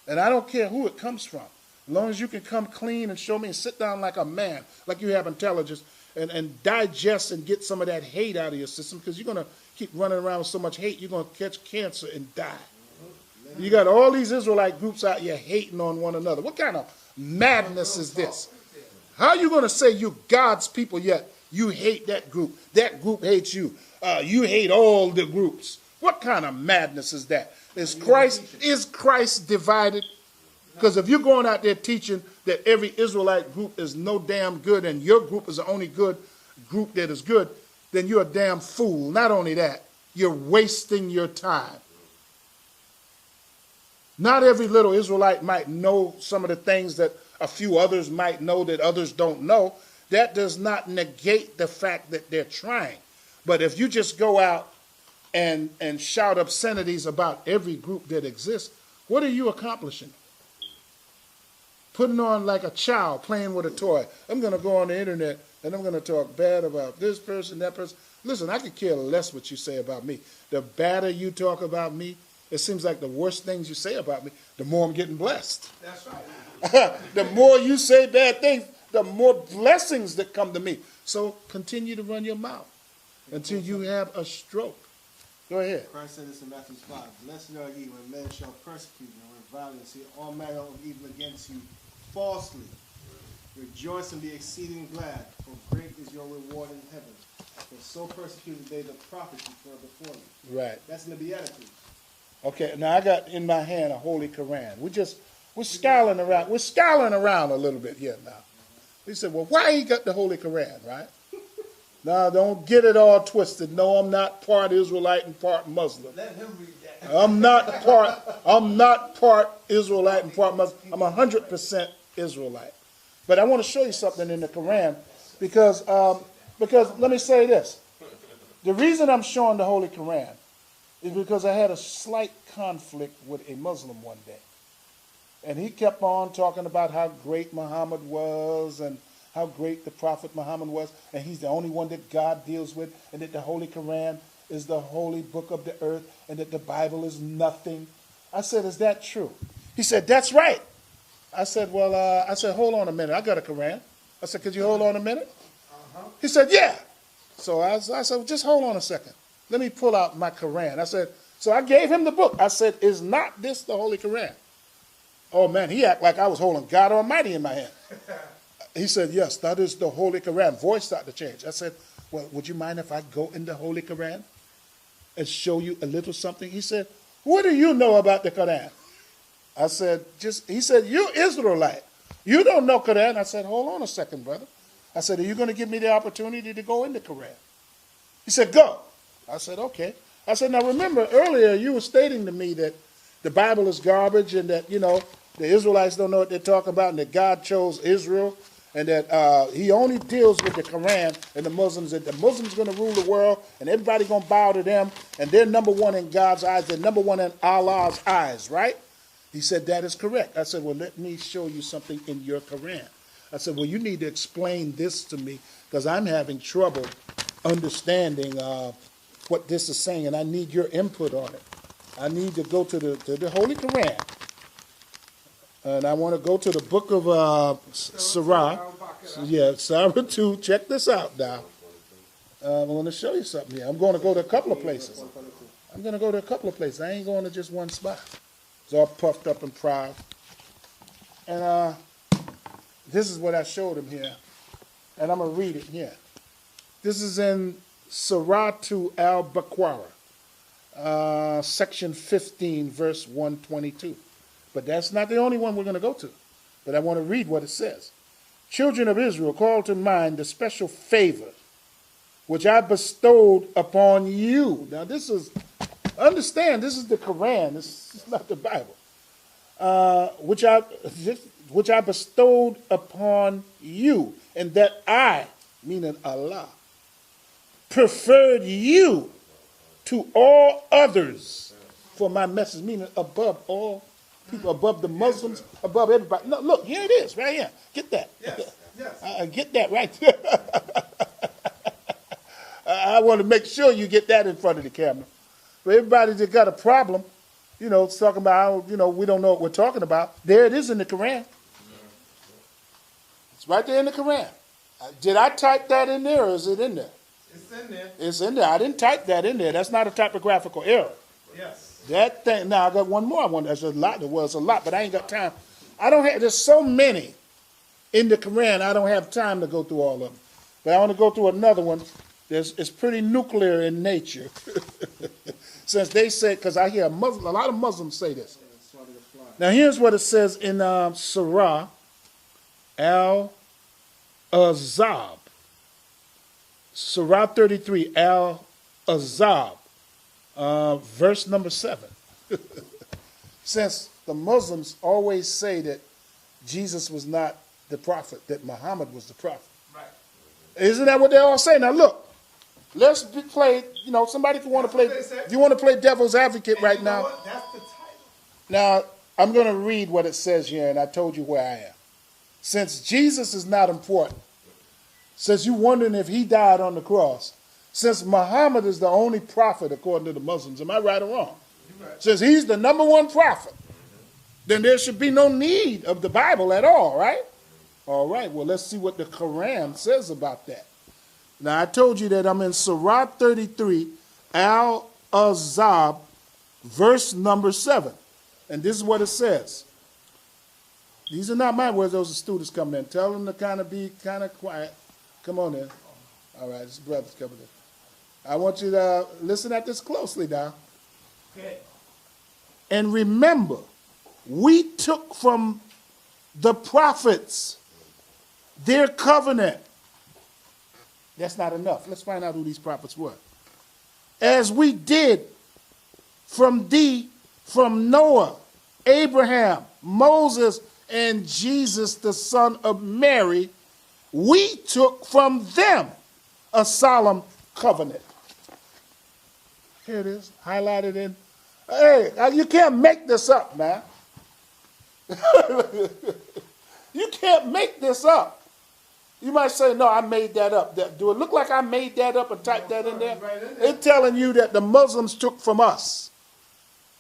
And I don't care who it comes from. As long as you can come clean and show me and sit down like a man, like you have intelligence, and digest and get some of that hate out of your system, because you're going to keep running around with so much hate, you're going to catch cancer and die. You got all these Israelite groups out here hating on one another. What kind of madness is this? How are you going to say you God's people yet you hate that group? That group hates you. You hate all the groups. What kind of madness is that? Is Christ divided? Because if you're going out there teaching that every Israelite group is no damn good and your group is the only good group that is good, then you're a damn fool. Not only that, you're wasting your time. Not every little Israelite might know some of the things that a few others might know that others don't know. That does not negate the fact that they're trying. But if you just go out and shout obscenities about every group that exists, what are you accomplishing? Putting on like a child playing with a toy. I'm going to go on the internet and I'm going to talk bad about this person, that person. Listen, I could care less what you say about me. The badder you talk about me, it seems like the worse things you say about me, the more I'm getting blessed. That's right. The more you say bad things, the more blessings that come to me. So continue to run your mouth until you have a stroke. Go ahead. Christ said this in Matthew 5. Blessed are ye when men shall persecute you and revile you and say all manner of evil against you falsely. Rejoice and be exceeding glad, for great is your reward in heaven. For so persecuted they the prophets which were before you. Right. That's in the Beatitudes. Okay, now I got in my hand a Holy Quran. We're scowling around. We're scowling around a little bit here now. He said, well, why he got the Holy Quran, right? Now, don't get it all twisted. No, I'm not part Israelite and part Muslim. Let him read that. I'm not part Israelite and part Muslim. I'm 100% Israelite. But I want to show you something in the Quran because let me say this. The reason I'm showing the Holy Quran is because I had a slight conflict with a Muslim one day. And he kept on talking about how great Muhammad was and how great the Prophet Muhammad was, and he's the only one that God deals with, and that the Holy Quran is the holy book of the earth, and that the Bible is nothing. I said, is that true? He said, that's right. I said, well, hold on a minute. I got a Quran. I said, could you hold on a minute? He said, yeah. So I said, well, just hold on a second. Let me pull out my Quran. I said, so I gave him the book. I said, is not this the Holy Quran? Oh, man, he acted like I was holding God Almighty in my hand. He said, yes, that is the Holy Quran. Voice started to change. I said, well, would you mind if I go in the Holy Quran and show you a little something? He said, what do you know about the Quran? I said, he said, you Israelite. You don't know Quran. I said, hold on a second, brother. I said, are you going to give me the opportunity to go in the Quran? He said, go. I said, okay. I said, now remember, earlier you were stating to me that the Bible is garbage and that, the Israelites don't know what they're talking about and that God chose Israel and that he only deals with the Quran and the Muslims, that the Muslims are going to rule the world and everybody's going to bow to them and they're number one in God's eyes, they're number one in Allah's eyes, right? He said, that is correct. I said, well, let me show you something in your Quran. I said, well, you need to explain this to me because I'm having trouble understanding what this is saying and I need your input on it. I need to go to the Holy Quran. And I want to go to the book of Surah. Yeah, Surah 2. Check this out now. I'm going to show you something here. I'm going to go to a couple of places. I ain't going to just one spot. It's all puffed up and proud. And this is what I showed him here. And I'm going to read it here. This is in Surah 2 al-Baqarah. Section 15, verse 122. But that's not the only one we're going to go to. But I want to read what it says. Children of Israel, call to mind the special favor which I bestowed upon you. Now understand, this is the Quran. This is not the Bible. Which I bestowed upon you, and that I, meaning Allah, preferred you to all others for my message, meaning above all people, above the Muslims, above everybody. No, look, here it is, right here. Get that. Yes. Get that right there. I want to make sure you get that in front of the camera. For everybody that got a problem, it's talking about how, we don't know what we're talking about. There it is in the Quran. It's right there in the Quran. Did I type that in there or is it in there? It's in there. It's in there. I didn't type that in there. That's not a typographical error. Yes. That thing. Now I got one more. There's a lot. There was a lot, but I ain't got time. There's so many in the Quran. I don't have time to go through all of them. But I want to go through another one. It's pretty nuclear in nature. Since they say, because I hear a lot of Muslims say this. Now here's what it says in Surah Al-Azab. Surah 33, Al-Azab, verse number 7. Since the Muslims always say that Jesus was not the prophet, that Muhammad was the prophet. Right. Isn't that what they all say? Now look, let's play, somebody can want to play, if you want to play devil's advocate and right now. What? That's the title. Now, I'm going to read what it says here, and I told you where I am. Since Jesus is not important, since you're wondering if he died on the cross, since Muhammad is the only prophet according to the Muslims, am I right or wrong? Right. Since he's the number one prophet, then there should be no need of the Bible at all, right? All right, well, let's see what the Quran says about that. Now, I told you that I'm in Surah 33, Al-Azab, verse number 7. And this is what it says. These are not my words. Those are students coming in. Tell them to kind of be kind of quiet. Come on in. All right, this brother's coming in. I want you to listen at this closely now. Okay. And remember, we took from the prophets their covenant. That's not enough. Let's find out who these prophets were. As we did from Noah, Abraham, Moses, and Jesus, the son of Mary, we took from them a solemn covenant. Here it is, highlighted in. Hey, you can't make this up, man. You can't make this up. You might say, no, I made that up. Do it look like I made that up and typed that in there? It's telling you that the Muslims took from us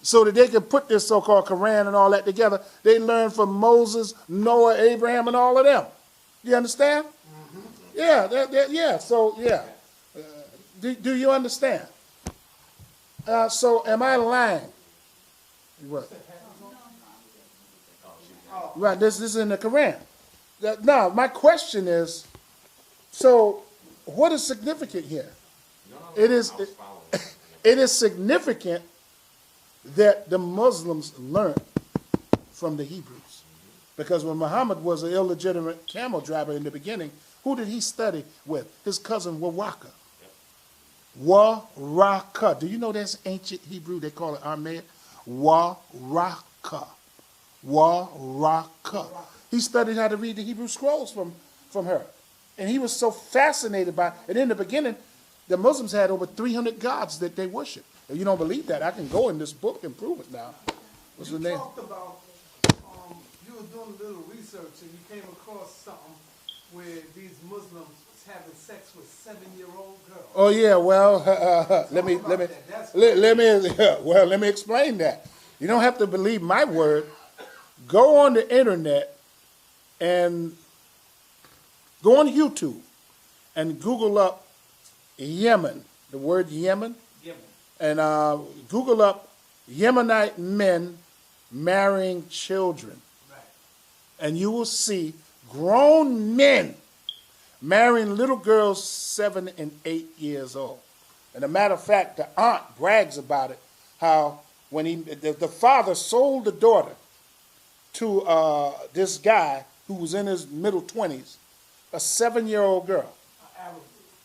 so that they could put this so-called Quran and all that together. They learned from Moses, Noah, Abraham, and all of them. You understand? Mm-hmm. Yeah, so, yeah. Do you understand? So am I lying? What? Right, this is in the Quran. Now, my question is, so what is significant here? It is significant that the Muslims learned from the Hebrews. Because when Muhammad was an illegitimate camel driver in the beginning, who did he study with? His cousin Waraka. Waraka. Do you know that's ancient Hebrew? They call it Aramaic. Waraka. Waraka. He studied how to read the Hebrew scrolls from her. And he was so fascinated by it. And in the beginning, the Muslims had over 300 gods that they worshiped. If you don't believe that, I can go in this book and prove it now. What's the name? You talked about, you were doing a little research and you came across something where these Muslims was having sex with 7-year-old girls. Oh yeah, well, let me explain that. You don't have to believe my word. Go on the internet and go on YouTube and Google up Yemen, the word Yemen, and Google up Yemenite men marrying children. Right. And you will see grown men marrying little girls 7 and 8 years old. And a matter of fact, the aunt brags about it, how when the father sold the daughter to this guy who was in his middle 20s, a 7-year-old girl.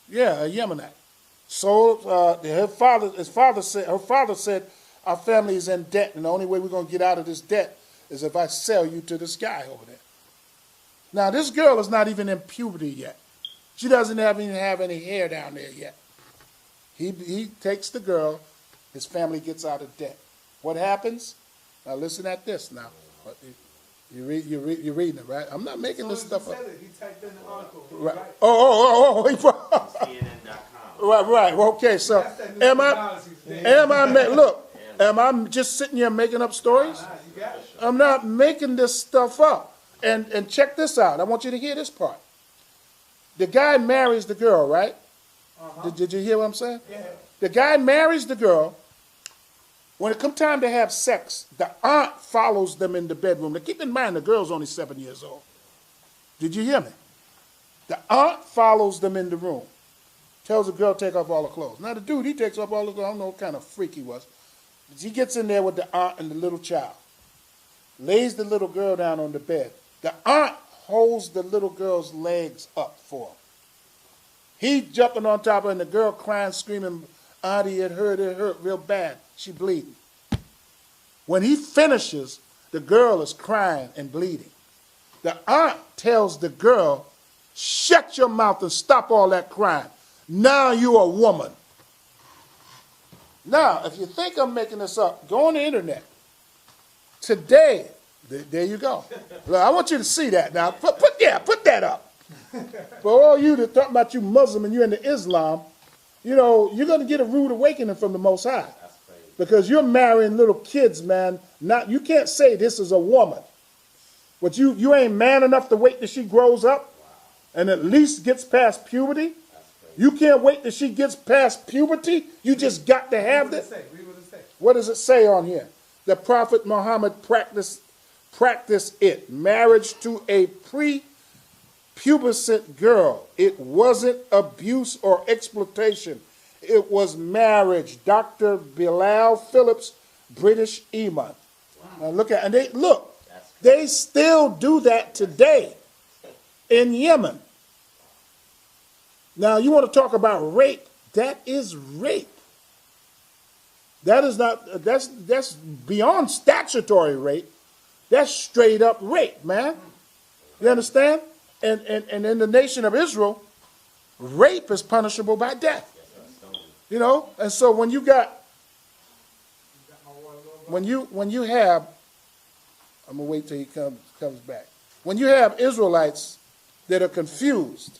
Yeah, a Yemenite. So her father said, our family is in debt, and the only way we're going to get out of this debt is if I sell you to this guy over there. Now, this girl is not even in puberty yet. She doesn't even have any hair down there yet. He takes the girl, his family gets out of debt. What happens? Now, listen at this now. You're reading it, right? I'm not making this stuff up. He typed in the article. Right. Right. Okay. So, am I just sitting here making up stories? I'm not making this stuff up. And check this out. I want you to hear this part. The guy marries the girl, right? Did you hear what I'm saying? Yeah. The guy marries the girl. When it comes time to have sex, the aunt follows them in the bedroom. Now keep in mind, the girl's only 7 years old. Did you hear me? The aunt follows them in the room. Tells the girl to take off all her clothes. Now the dude, he takes off all his clothes. I don't know what kind of freak he was. But he gets in there with the aunt and the little child. Lays the little girl down on the bed. The aunt holds the little girl's legs up for him. He jumping on top of her and the girl crying, screaming, Auntie, it hurt real bad. She bleeding. When he finishes, the girl is crying and bleeding. The aunt tells the girl, shut your mouth and stop all that crying. Now you're a woman. Now, if you think I'm making this up, go on the internet. Today, there you go. Look, I want you to see that now. Put that up. For all you that talk about you Muslim and you're into Islam, you know, you're going to get a rude awakening from the Most High. Because you're marrying little kids, man. You can't say this is a woman. But you ain't man enough to wait till she grows up and at least gets past puberty. You can't wait till she gets past puberty. You just got to have this. What does it say on here? The Prophet Muhammad practiced it. Marriage to a prepubescent girl. It wasn't abuse or exploitation. It was marriage. Dr. Bilal Phillips British Eman. Now look at, and they still do that today in Yemen. Now you want to talk about rape? That is rape. That is not, that's beyond statutory rape. That's straight up rape, man. You understand? And in the nation of Israel, rape is punishable by death. You know, and so when you got, when you have, I'm gonna wait till he comes back. When you have Israelites that are confused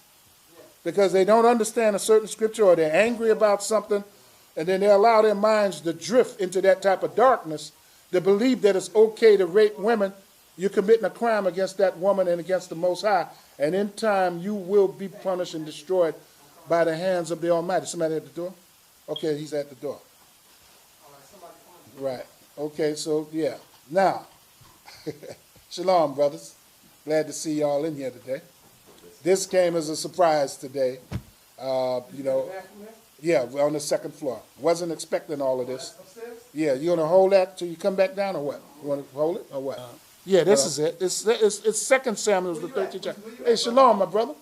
because they don't understand a certain scripture or they're angry about something, and then they allow their minds to drift into that type of darkness, to believe that it's okay to rape women, you're committing a crime against that woman and against the Most High, and in time you will be punished and destroyed by the hands of the Almighty. Somebody at the door? Okay, he's at the door. Right. Okay, so yeah. Now, shalom, brothers. Glad to see y'all in here today. This came as a surprise today. You know, yeah, we're on the second floor. Wasn't expecting all of this. Yeah, you gonna hold that till you come back down, or what? You want to hold it, or what? Yeah, this is it. It's 2 Samuel, the 13th chapter. Hey, shalom, my brother.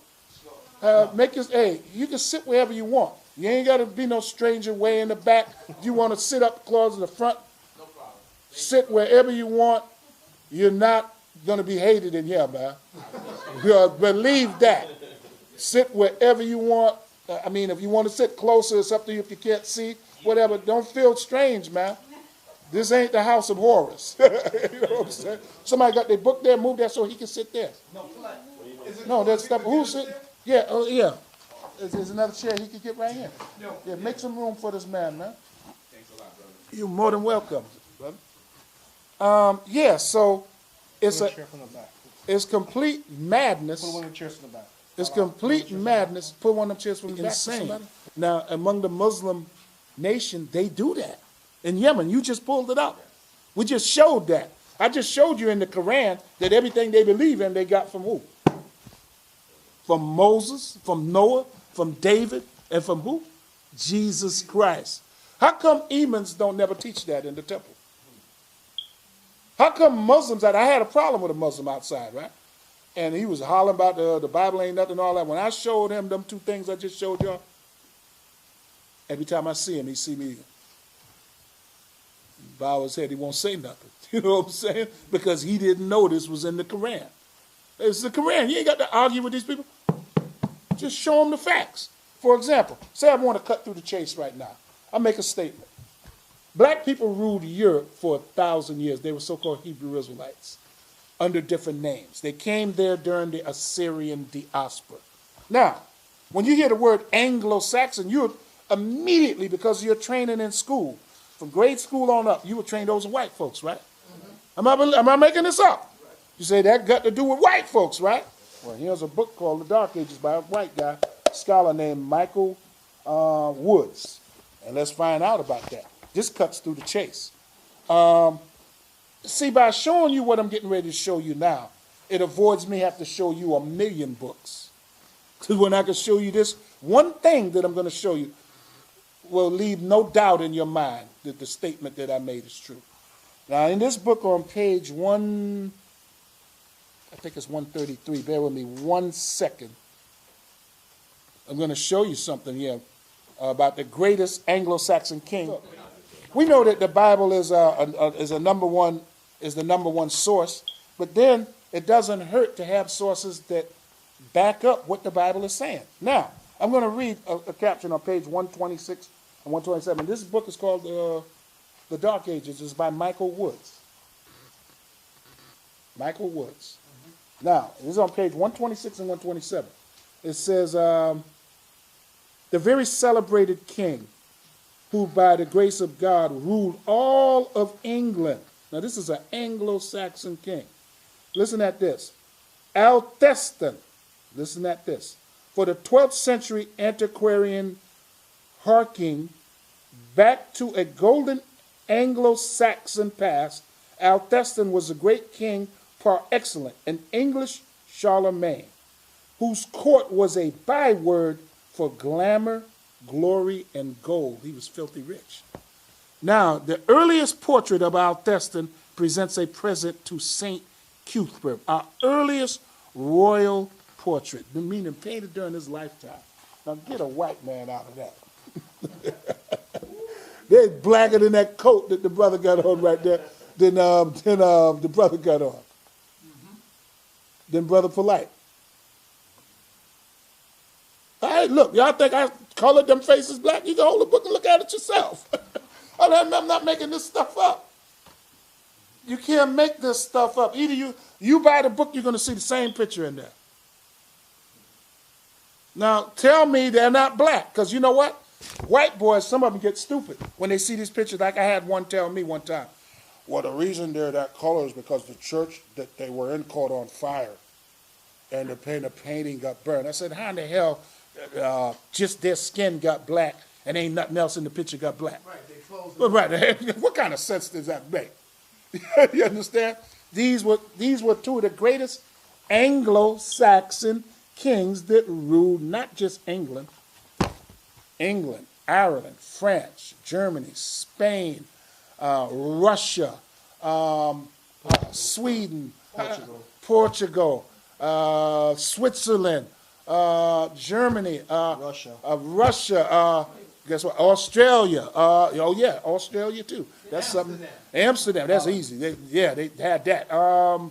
Hey, you can sit wherever you want. You ain't got to be no stranger way in the back. If you want to sit up close in the front, no problem. Sit wherever you want. You're not going to be hated in here, man. Believe that. Sit wherever you want. I mean, if you want to sit closer, it's up to you if you can't see. Whatever. Don't feel strange, man. This ain't the house of horrors. You know what I'm saying? Somebody got their book there, move that so he can sit there. No, that's stuff. Who's sitting? Yeah, oh yeah. There's another chair he could get right here. Yeah, make some room for this man, man. Thanks a lot, brother. You're more than welcome, brother. Yeah, so it's complete madness. Put one of the chairs from the back. It's complete madness. Put one of the chairs from the back. Insane. Now, among the Muslim nation, they do that. In Yemen, you just pulled it up. We just showed that. I just showed you in the Quran that everything they believe in, they got from who? From Moses, from Noah, from David, and from who? Jesus Christ. How come Emans don't never teach that in the temple? How come Muslims, I had a problem with a Muslim outside, right? And he was hollering about the Bible ain't nothing and all that. When I showed him them two things I just showed y'all, every time I see him, he see me bow his head, he won't say nothing. You know what I'm saying? Because he didn't know this was in the Quran. It's the Quran. You ain't got to argue with these people. Just show them the facts. For example, say I want to cut through the chase right now. I make a statement. Black people ruled Europe for 1,000 years. They were so-called Hebrew Israelites under different names. They came there during the Assyrian diaspora. Now, when you hear the word Anglo-Saxon, you immediately, because of your training in school, from grade school on up, you would train those white folks, right? Mm-hmm. Am I making this up? You say that got to do with white folks, right? Well, here's a book called The Dark Ages by a white guy, a scholar named Michael Woods. And let's find out about that. This cuts through the chase. See, by showing you what I'm getting ready to show you now, it avoids me having to show you 1,000,000 books. Because when I can show you this, one thing that I'm going to show you will leave no doubt in your mind that the statement that I made is true. Now, in this book on page I think it's 133. Bear with me 1 second. I'm going to show you something here about the greatest Anglo-Saxon king. We know that the Bible is the number one source, but then it doesn't hurt to have sources that back up what the Bible is saying. Now, I'm going to read a caption on page 126 and 127. This book is called The Dark Ages. It's by Michael Woods. Michael Woods. Now, this is on page 126 and 127. It says, the very celebrated king who by the grace of God ruled all of England. Now, this is an Anglo-Saxon king. Listen at this. Alcestis, listen at this. For the 12th century antiquarian harking back to a golden Anglo-Saxon past, Alcestis was a great king par excellence, an English Charlemagne, whose court was a byword for glamour, glory, and gold. He was filthy rich. Now, the earliest portrait of Alcestis presents a present to Saint Cuthbert, our earliest royal portrait, meaning painted during his lifetime. Now, get a white man out of that. They're blacker than that coat that the brother got on right there than the brother got on. Than Brother Polite. All right, look, y'all think I colored them faces black? You can hold the book and look at it yourself. I'm not making this stuff up. You can't make this stuff up. Either you buy the book, you're going to see the same picture in there. Now, tell me they're not black, because you know what? White boys, some of them get stupid when they see these pictures. Like I had one tell me one time, well, the reason they're that color is because the church that they were in caught on fire, and the painting got burned. I said, how in the hell just their skin got black and ain't nothing else in the picture got black? Right, they closed Well, right. What kind of sense does that make? You understand? These were two of the greatest Anglo-Saxon kings that ruled not just England, Ireland, France, Germany, Spain, Russia, Sweden, Portugal, Switzerland, Germany, Russia, guess what? Australia. Australia too. That's something. Amsterdam. That's easy. They had that. I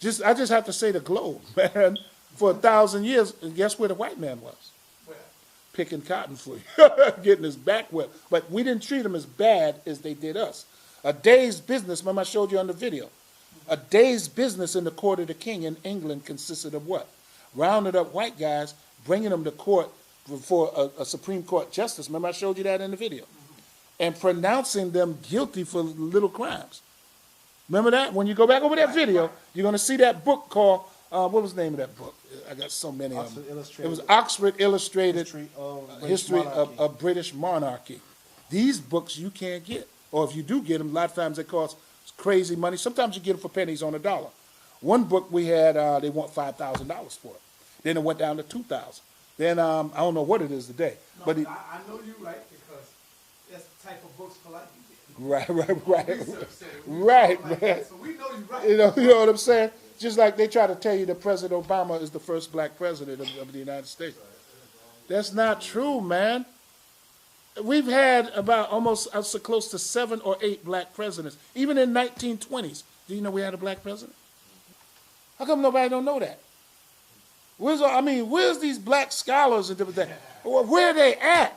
just have to say the globe, man. For 1,000 years, and guess where the white man was? Picking cotton for you, getting his back wet. But we didn't treat them as bad as they did us. A day's business, remember I showed you on the video, a day's business in the court of the king in England consisted of what? Rounded up white guys, bringing them to court before a Supreme Court justice. Remember I showed you that in the video? And pronouncing them guilty for little crimes. Remember that? When you go back over that video, you're going to see that book called, what was the name of that book? I got so many of them. It was Oxford Illustrated History of British Monarchy. These books you can't get. Or if you do get them, a lot of times they cost crazy money. Sometimes you get them for pennies on a dollar. One book we had, they want $5,000 for it. Then it went down to $2,000. Then I don't know what it is today. No, but I know you're right, because that's the type of books for like you get. Right, man. So we know you're right. You know what I'm saying? Just like they try to tell you that President Obama is the first black president of the United States. That's not true, man. We've had about almost close to 7 or 8 black presidents. Even in 1920s, do you know we had a black president? How come nobody don't know that? Where's these black scholars and different things? Where are they at?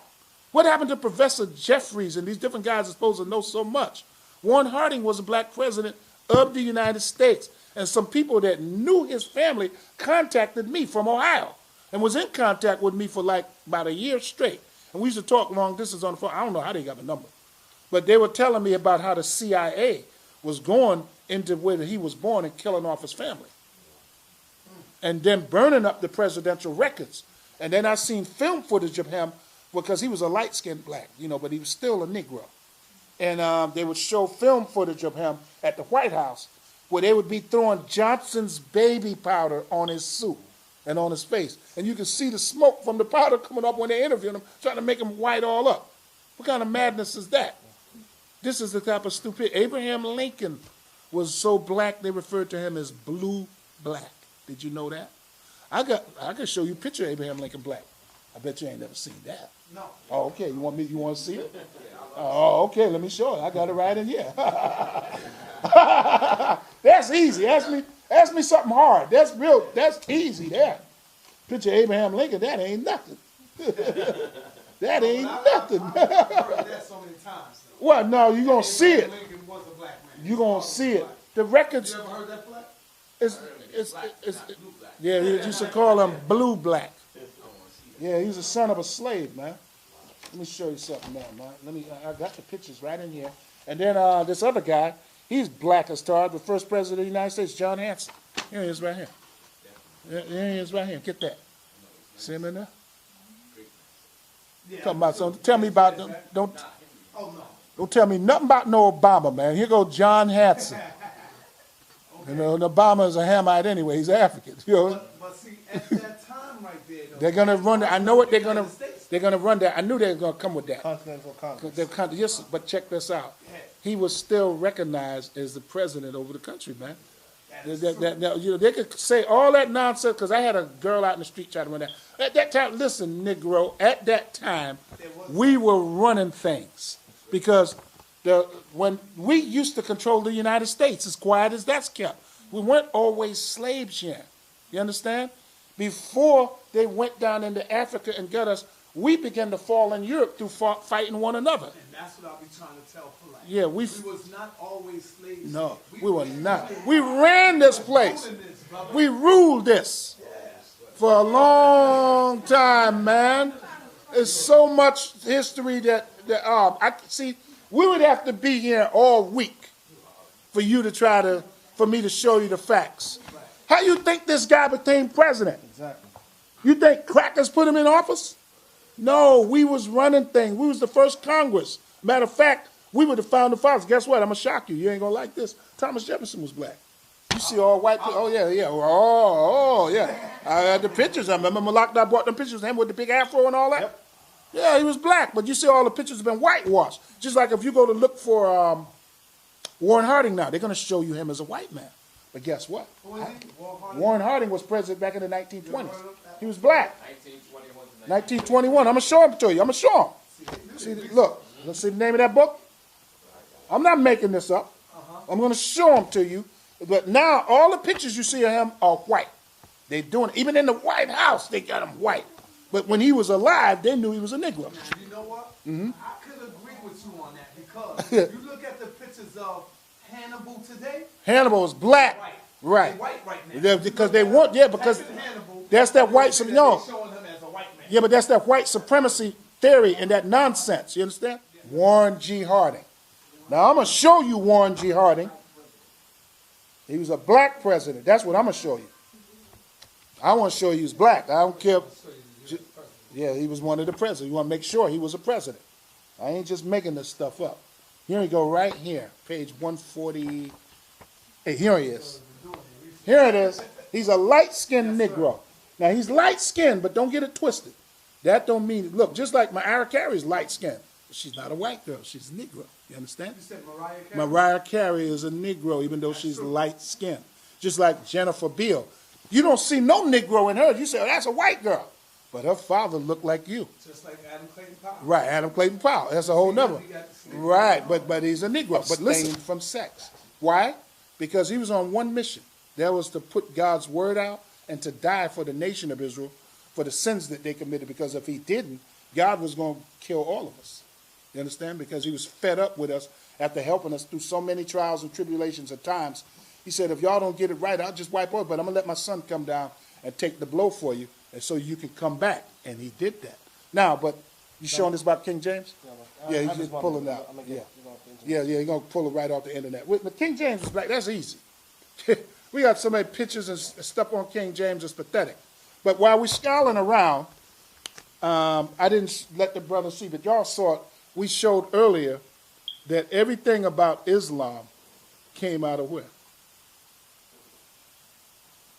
What happened to Professor Jeffries and these different guys are supposed to know so much? Warren Harding was a black president of the United States. And some people that knew his family contacted me from Ohio and was in contact with me for like about a year straight. And we used to talk long distance on the phone. I don't know how they got the number. But they were telling me about how the CIA was going into where he was born and killing off his family. And then burning up the presidential records. And then I seen film footage of him because he was a light-skinned black, but he was still a Negro. And they would show film footage of him at the White House where they would be throwing Johnson's baby powder on his suit and on his face. And you could see the smoke from the powder coming up when they interviewed him, trying to make him white all up. What kind of madness is that? This is the type of stupidity. Abraham Lincoln was so black, they referred to him as blue black. Did you know that? I can show you a picture of Abraham Lincoln black. I bet you ain't never seen that. No. Oh, okay. You want to see it? Oh, okay. Let me show it. I got it right in here. That's easy. Ask me something hard. That's easy there. Picture of Abraham Lincoln, that ain't nothing. That ain't nothing. I've heard that so many times. Well, no, you're going to see it. Lincoln was a black man. You're going to see it. The records. You ever heard that black? Yeah, you used to call him blue black. Yeah, he was the son of a slave, man. Let me show you something now, man. I got the pictures right in here. And then this other guy, he's black as tar, the first president of the United States, John Hanson. Here he is right here. Here he is right here. Get that. See him in there? Yeah, Talking about something. Tell me about them. Don't no. tell me nothing about no Obama, man. Here goes John Hanson. Okay. And Obama is a Hamite anyway. He's African. But see, at that time right there, though, They're gonna run. I know what they're gonna. States They're going to run that. I knew they were going to come with that. Continental Congress. Yes, but check this out. He was still recognized as the president over the country, man. They could say all that nonsense, because I had a girl out in the street trying to run that. At that time, listen, Negro, at that time, we were running things. Because when we used to control the United States, as quiet as that's kept, we weren't always slaves here. You understand? Before they went down into Africa and got us, we began to fall in Europe through fighting one another. And that's what I'll be trying to tell polite. Yeah, we was not always slaves. No, we were not. We ran this place. We ruled this for a long time, man. There's so much history that I see. We would have to be here all week for you to for me to show you the facts. How you think this guy became president? Exactly. You think crackers put him in office? No, we was running things. We was the first Congress. Matter of fact, we were the founding fathers. Guess what? I'm going to shock you. You ain't going to like this. Thomas Jefferson was black. You see all white people. Oh, yeah. Oh, yeah. I had the pictures. I remember Malak brought them pictures of him with the big afro and all that. Yep. Yeah, he was black. But you see all the pictures have been whitewashed. Just like if you go to look for Warren Harding now, they're going to show you him as a white man. But guess what? Warren Harding was president back in the 1920s. He was black. 1921. I'm going to show him to you. I'm going to show him. See, look. Let's see the name of that book. I'm not making this up. I'm going to show him to you. But now all the pictures you see of him are white. They're doing it. Even in the White House, they got him white. But when he was alive, they knew he was a Negro. Now, you know what? I could agree with you on that because if you look at the pictures of Hannibal today. Hannibal is black. White. Right. They're white right now. Because they want, because Hannibal, that's that white, no. showing him as a white man. Yeah, but that's that white supremacy theory and that nonsense. You understand? Warren G. Harding. Now, I'm going to show you Warren G. Harding. He was a black president. That's what I'm going to show you. I want to show you he's black. I don't care. Yeah, he was one of the presidents. You want to make sure he was a president. I ain't just making this stuff up. Here we go, right here, page 140. Hey, here he is. Here it is. He's a light-skinned Negro. Now, he's light-skinned, but don't get it twisted. That don't mean, look, just like Mariah Carey is light-skinned. She's not a white girl. She's a Negro. You understand? You said Mariah Carey? Mariah Carey is a Negro, even though she's light-skinned. Just like Jennifer Beal. You don't see no Negro in her. You say, oh, that's a white girl. But her father looked like you. Just like Adam Clayton Powell. Right, Adam Clayton Powell. That's a whole nother. Right, but he's a Negro. But listen, from sex. Why? Because he was on one mission. That was to put God's word out and to die for the nation of Israel for the sins that they committed. Because if he didn't, God was going to kill all of us. You understand? Because he was fed up with us after helping us through so many trials and tribulations at times. He said, if y'all don't get it right, I'll just wipe out. But I'm going to let my son come down and take the blow for you, and so you can come back. And he did that. Now, but you showing this about King James? Yeah, he's just pulling out. Yeah, you're going to pull it right off the internet. But King James is black. That's easy. We got so many pictures and stuff on King James. It's pathetic. But while we're scouring around, I didn't let the brothers see, but y'all saw it. We showed earlier that everything about Islam came out of where?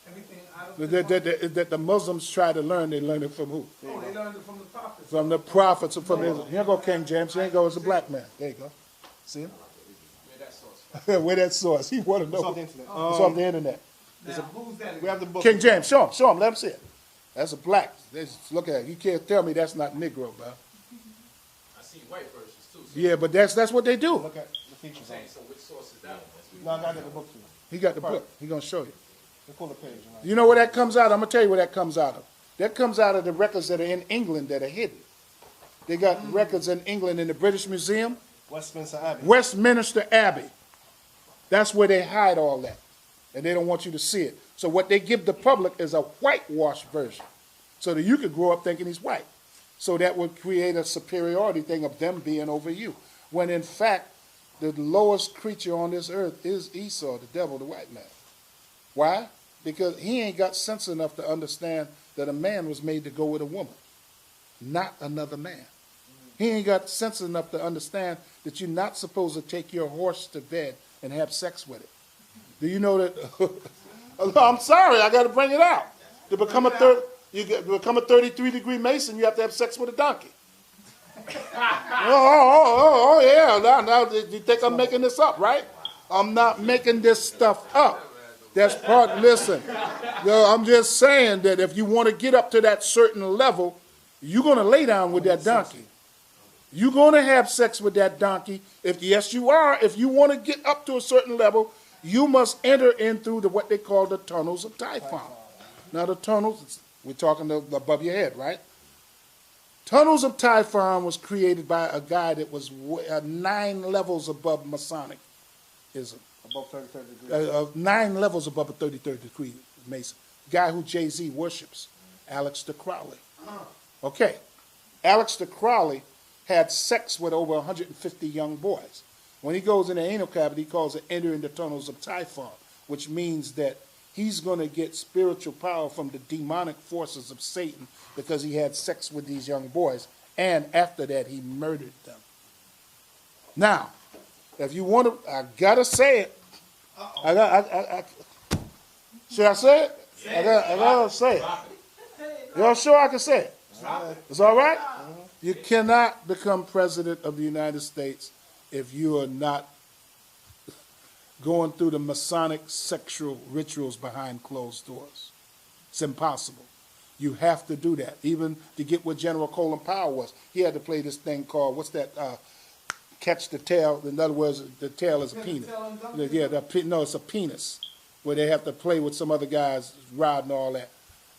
Everything out of that the Muslims try to learn, they learn it from who? Oh, they learned it from the prophets. From the prophets. From Israel. Here go King James. Here go as a black man. There you go. See him? Where that source? He want to know. It's off the internet. It's off the internet. Now, who's that? We have the book. King James, show him, let him see it. That's a black. Look at it. You can't tell me that's not Negro, bro. I see white versions too. So Yeah, but that's what they do. Look at the features on it. so which source is that one? No, I got the book for you. He got the book. He gonna show you. We pull the page. Right? You know where that comes out? I'm gonna tell you where that comes out of. That comes out of the records that are in England that are hidden. They got records in England in the British Museum. Westminster Abbey. Westminster Abbey. That's where they hide all that. And they don't want you to see it. So what they give the public is a whitewashed version. So that you could grow up thinking he's white. So that would create a superiority thing of them being over you. When in fact, the lowest creature on this earth is Esau, the devil, the white man. Why? Because he ain't got sense enough to understand that a man was made to go with a woman, not another man. He ain't got sense enough to understand that you're not supposed to take your horse to bed and have sex with it. Do you know that? I'm sorry, I got to bring it out. To become a third, You become a 33-degree Mason, you have to have sex with a donkey. Oh, yeah. Now, you think I'm making this up, right? I'm not making this stuff up. That's part, listen. I'm just saying that if you want to get up to that certain level, you're going to lay down with that donkey. You're going to have sex with that donkey. Yes, you are. If you want to get up to a certain level, you must enter in through what they call the tunnels of Typhon. Now, the tunnels, we're talking above your head, right? Tunnels of Typhon was created by a guy that was 9 levels above Masonicism. Above 33rd degree. 9 levels above a 33rd degree Mason. Guy who Jay-Z worships, Aleister Crowley. Okay, Aleister Crowley had sex with over 150 young boys. When he goes in the anal cavity, he calls it entering the tunnels of Typhon, which means that he's going to get spiritual power from the demonic forces of Satan because he had sex with these young boys, and after that, he murdered them. Now, if you want to, I gotta say it. Should I say it? I gotta say it. Y'all sure I can say it? It's all right? You cannot become president of the United States if you are not going through the Masonic sexual rituals behind closed doors. It's impossible. You have to do that. Even to get what General Colin Powell was, he had to play this thing called, what's that, catch the tail. In other words, the tail is a penis. Yeah, no, it's a penis, where they have to play with some other guys' rod and all that.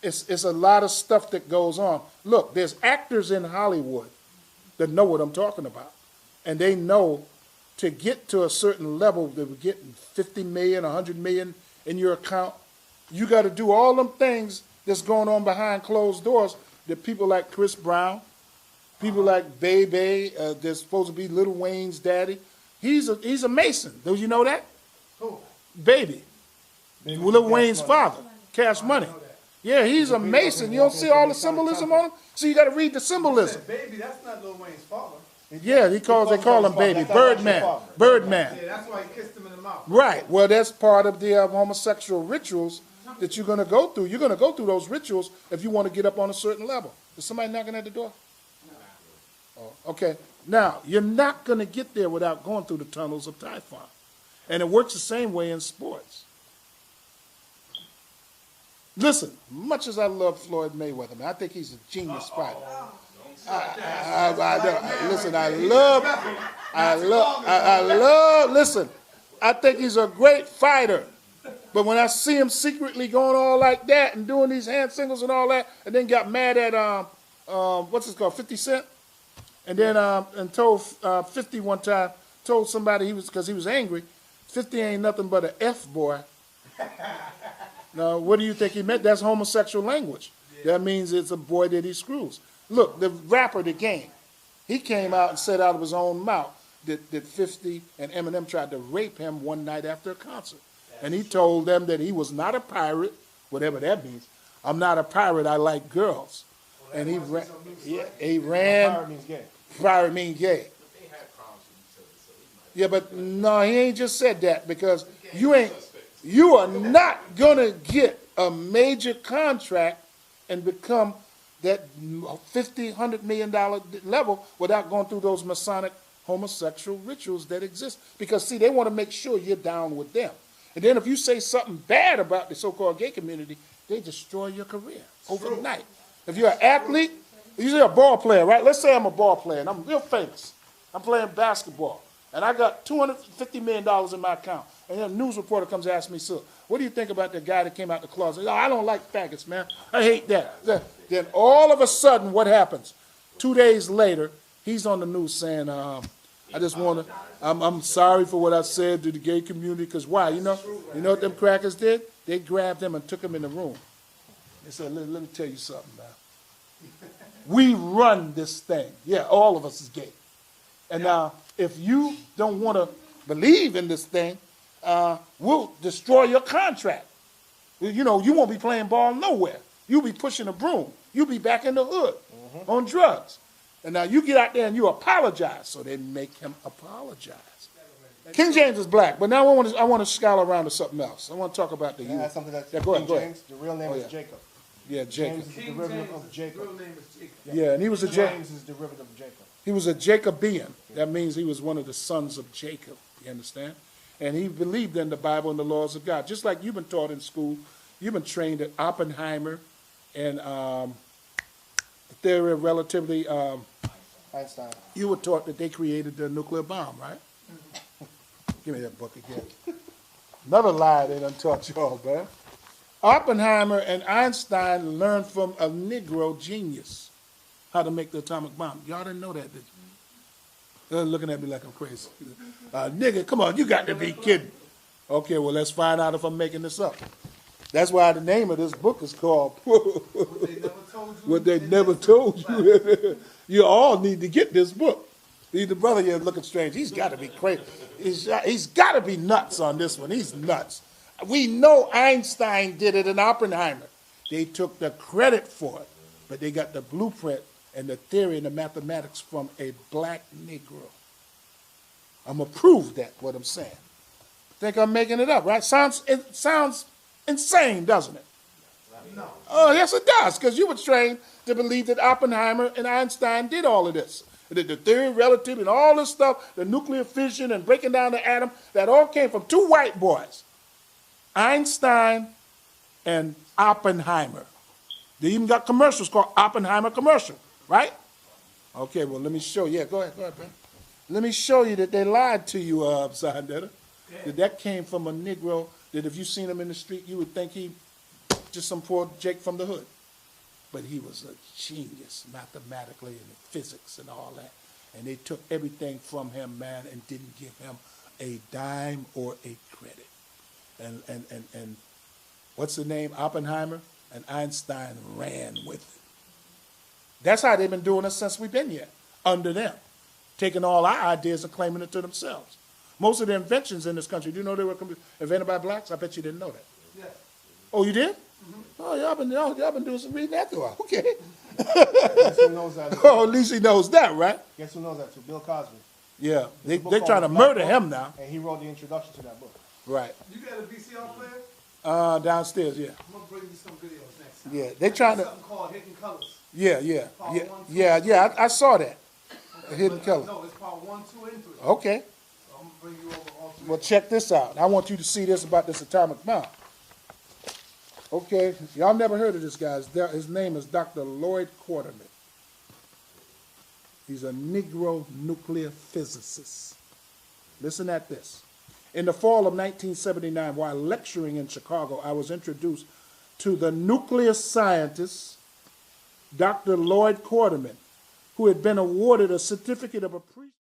It's a lot of stuff that goes on. Look, there's actors in Hollywood that know what I'm talking about. And they know to get to a certain level, that we're getting 50 million, 100 million in your account, you got to do all them things that's going on behind closed doors that people like Chris Brown, people like Bebe, that's supposed to be Lil Wayne's daddy. He's a Mason. Do you know that? Who? Baby. Lil Wayne's father. Cash Money. Yeah, he's a Mason. You don't see all the symbolism on him? So you got to read the symbolism. Baby, that's not Lil Wayne's father. Yeah, they call him Baby. Birdman. Birdman. Yeah, that's why he kissed him in the mouth. Right. Well, that's part of the homosexual rituals that you're going to go through. You're going to go through those rituals if you want to get up on a certain level. Is somebody knocking at the door? Oh, okay. Now, you're not going to get there without going through the tunnels of Typhon. And it works the same way in sports. Listen, much as I love Floyd Mayweather, man, I think he's a genius fighter. Listen, listen, I think he's a great fighter. But when I see him secretly going all like that and doing these hand singles and all that, and then got mad at, what's it called, 50 Cent? And then and told 50 one time, told somebody because he was angry, 50 ain't nothing but an F boy. Now, what do you think he meant? That's homosexual language. Yeah. That means it's a boy that he screws. Look, the rapper The Game, he came out and said out of his own mouth that 50 and Eminem tried to rape him one night after a concert. And he told them that he was not a pirate, whatever that means. I'm not a pirate, I like girls. Well, and he ran. Pirate means gay. Pirate means gay. Yeah, but no, he ain't just said that, because you are not gonna get a major contract and become that $50, $100 million level without going through those Masonic homosexual rituals that exist. Because see, they want to make sure you're down with them. And then if you say something bad about the so-called gay community, they destroy your career overnight. If you're an athlete, you're a ball player, right? Let's say I'm a ball player and I'm real famous. I'm playing basketball. And I got $250 million in my account. And then a news reporter comes and asks me, so, what do you think about the guy that came out the closet? Oh, I don't like faggots, man. I hate that. Then all of a sudden, what happens? 2 days later, he's on the news saying, I just want to, I'm sorry for what I said to the gay community, because why? You know what them crackers did? They grabbed him and took him in the room. They said, let me tell you something, man. We run this thing. Yeah, all of us is gay. And now, if you don't want to believe in this thing, we'll destroy your contract. You know, you won't be playing ball nowhere. You'll be pushing a broom. You'll be back in the hood on drugs. And now you get out there and you apologize. So they make him apologize. King James is black, but now I want to scowl around to something else. I want to talk about the youth. Something that's go ahead. James, the real name is Jacob. Yeah, Jacob. James is the King derivative James, of his Jacob. real name is Jacob. Yeah, and he was a James is derivative of Jacob. He was a Jacobean. That means he was one of the sons of Jacob. You understand? And he believed in the Bible and the laws of God. Just like you've been taught in school, you've been trained at Oppenheimer and the theory of relativity. Einstein. You were taught that they created the nuclear bomb, right? Give me that book again. Another lie they done taught y'all, man. Oppenheimer and Einstein learned from a Negro genius how to make the atomic bomb. Y'all didn't know that, did you? They're looking at me like I'm crazy. Nigga, come on, you got to be kidding. Okay, well, let's find out if I'm making this up. That's why the name of this book is called What They Never Told You. You all need to get this book. The brother here looking strange. He's got to be crazy. He's got to be nuts on this one. He's nuts. We know Einstein did it in Oppenheimer. They took the credit for it, but they got the blueprint and the theory and the mathematics from a black Negro. I'm going to prove that, what I'm saying. Think I'm making it up, right? It sounds insane, doesn't it? No. Oh, yes, it does, because you were trained to believe that Oppenheimer and Einstein did all of this. The theory of relativity and all this stuff, the nuclear fission and breaking down the atom, that all came from two white boys, Einstein and Oppenheimer. They even got commercials called Oppenheimer commercial, right? Okay, well, let me show you. Yeah, go ahead, man. Let me show you that they lied to you, Sandetta. That came from a Negro that if you seen him in the street, you would think he just some poor Jake from the hood. But he was a genius mathematically and physics and all that. And they took everything from him, man, and didn't give him a dime or a credit. And what's the name? Oppenheimer and Einstein ran with it. That's how they've been doing it since we've been here, under them, taking all our ideas and claiming it to themselves. Most of the inventions in this country, do you know they were invented by blacks? I bet you didn't know that. Yeah. Oh, you did? Mm-hmm. Oh, y'all been doing some reading after a while. Okay. Guess who knows that? Oh, at least he knows that, right? Guess who knows that too? Bill Cosby. Yeah, they There's a book trying to called Black murder Book, him now. And he wrote the introduction to that book. Right. You got a VCR player? Downstairs, yeah. I'm gonna bring you some videos next time. Yeah, they trying to. Something called Hidden Colors. Yeah. I saw that. Hidden Color. No, it's part 1, 2, and 3. Okay. So I'm gonna bring you over all 3. Well, check this out. I want you to see this about this atomic bomb. Okay, y'all never heard of this guy. His name is Dr. Lloyd Quarterman. He's a Negro nuclear physicist. Listen at this. In the fall of 1979, while lecturing in Chicago, I was introduced to the nuclear scientist, Dr. Lloyd Quarterman, who had been awarded a certificate of appreciation.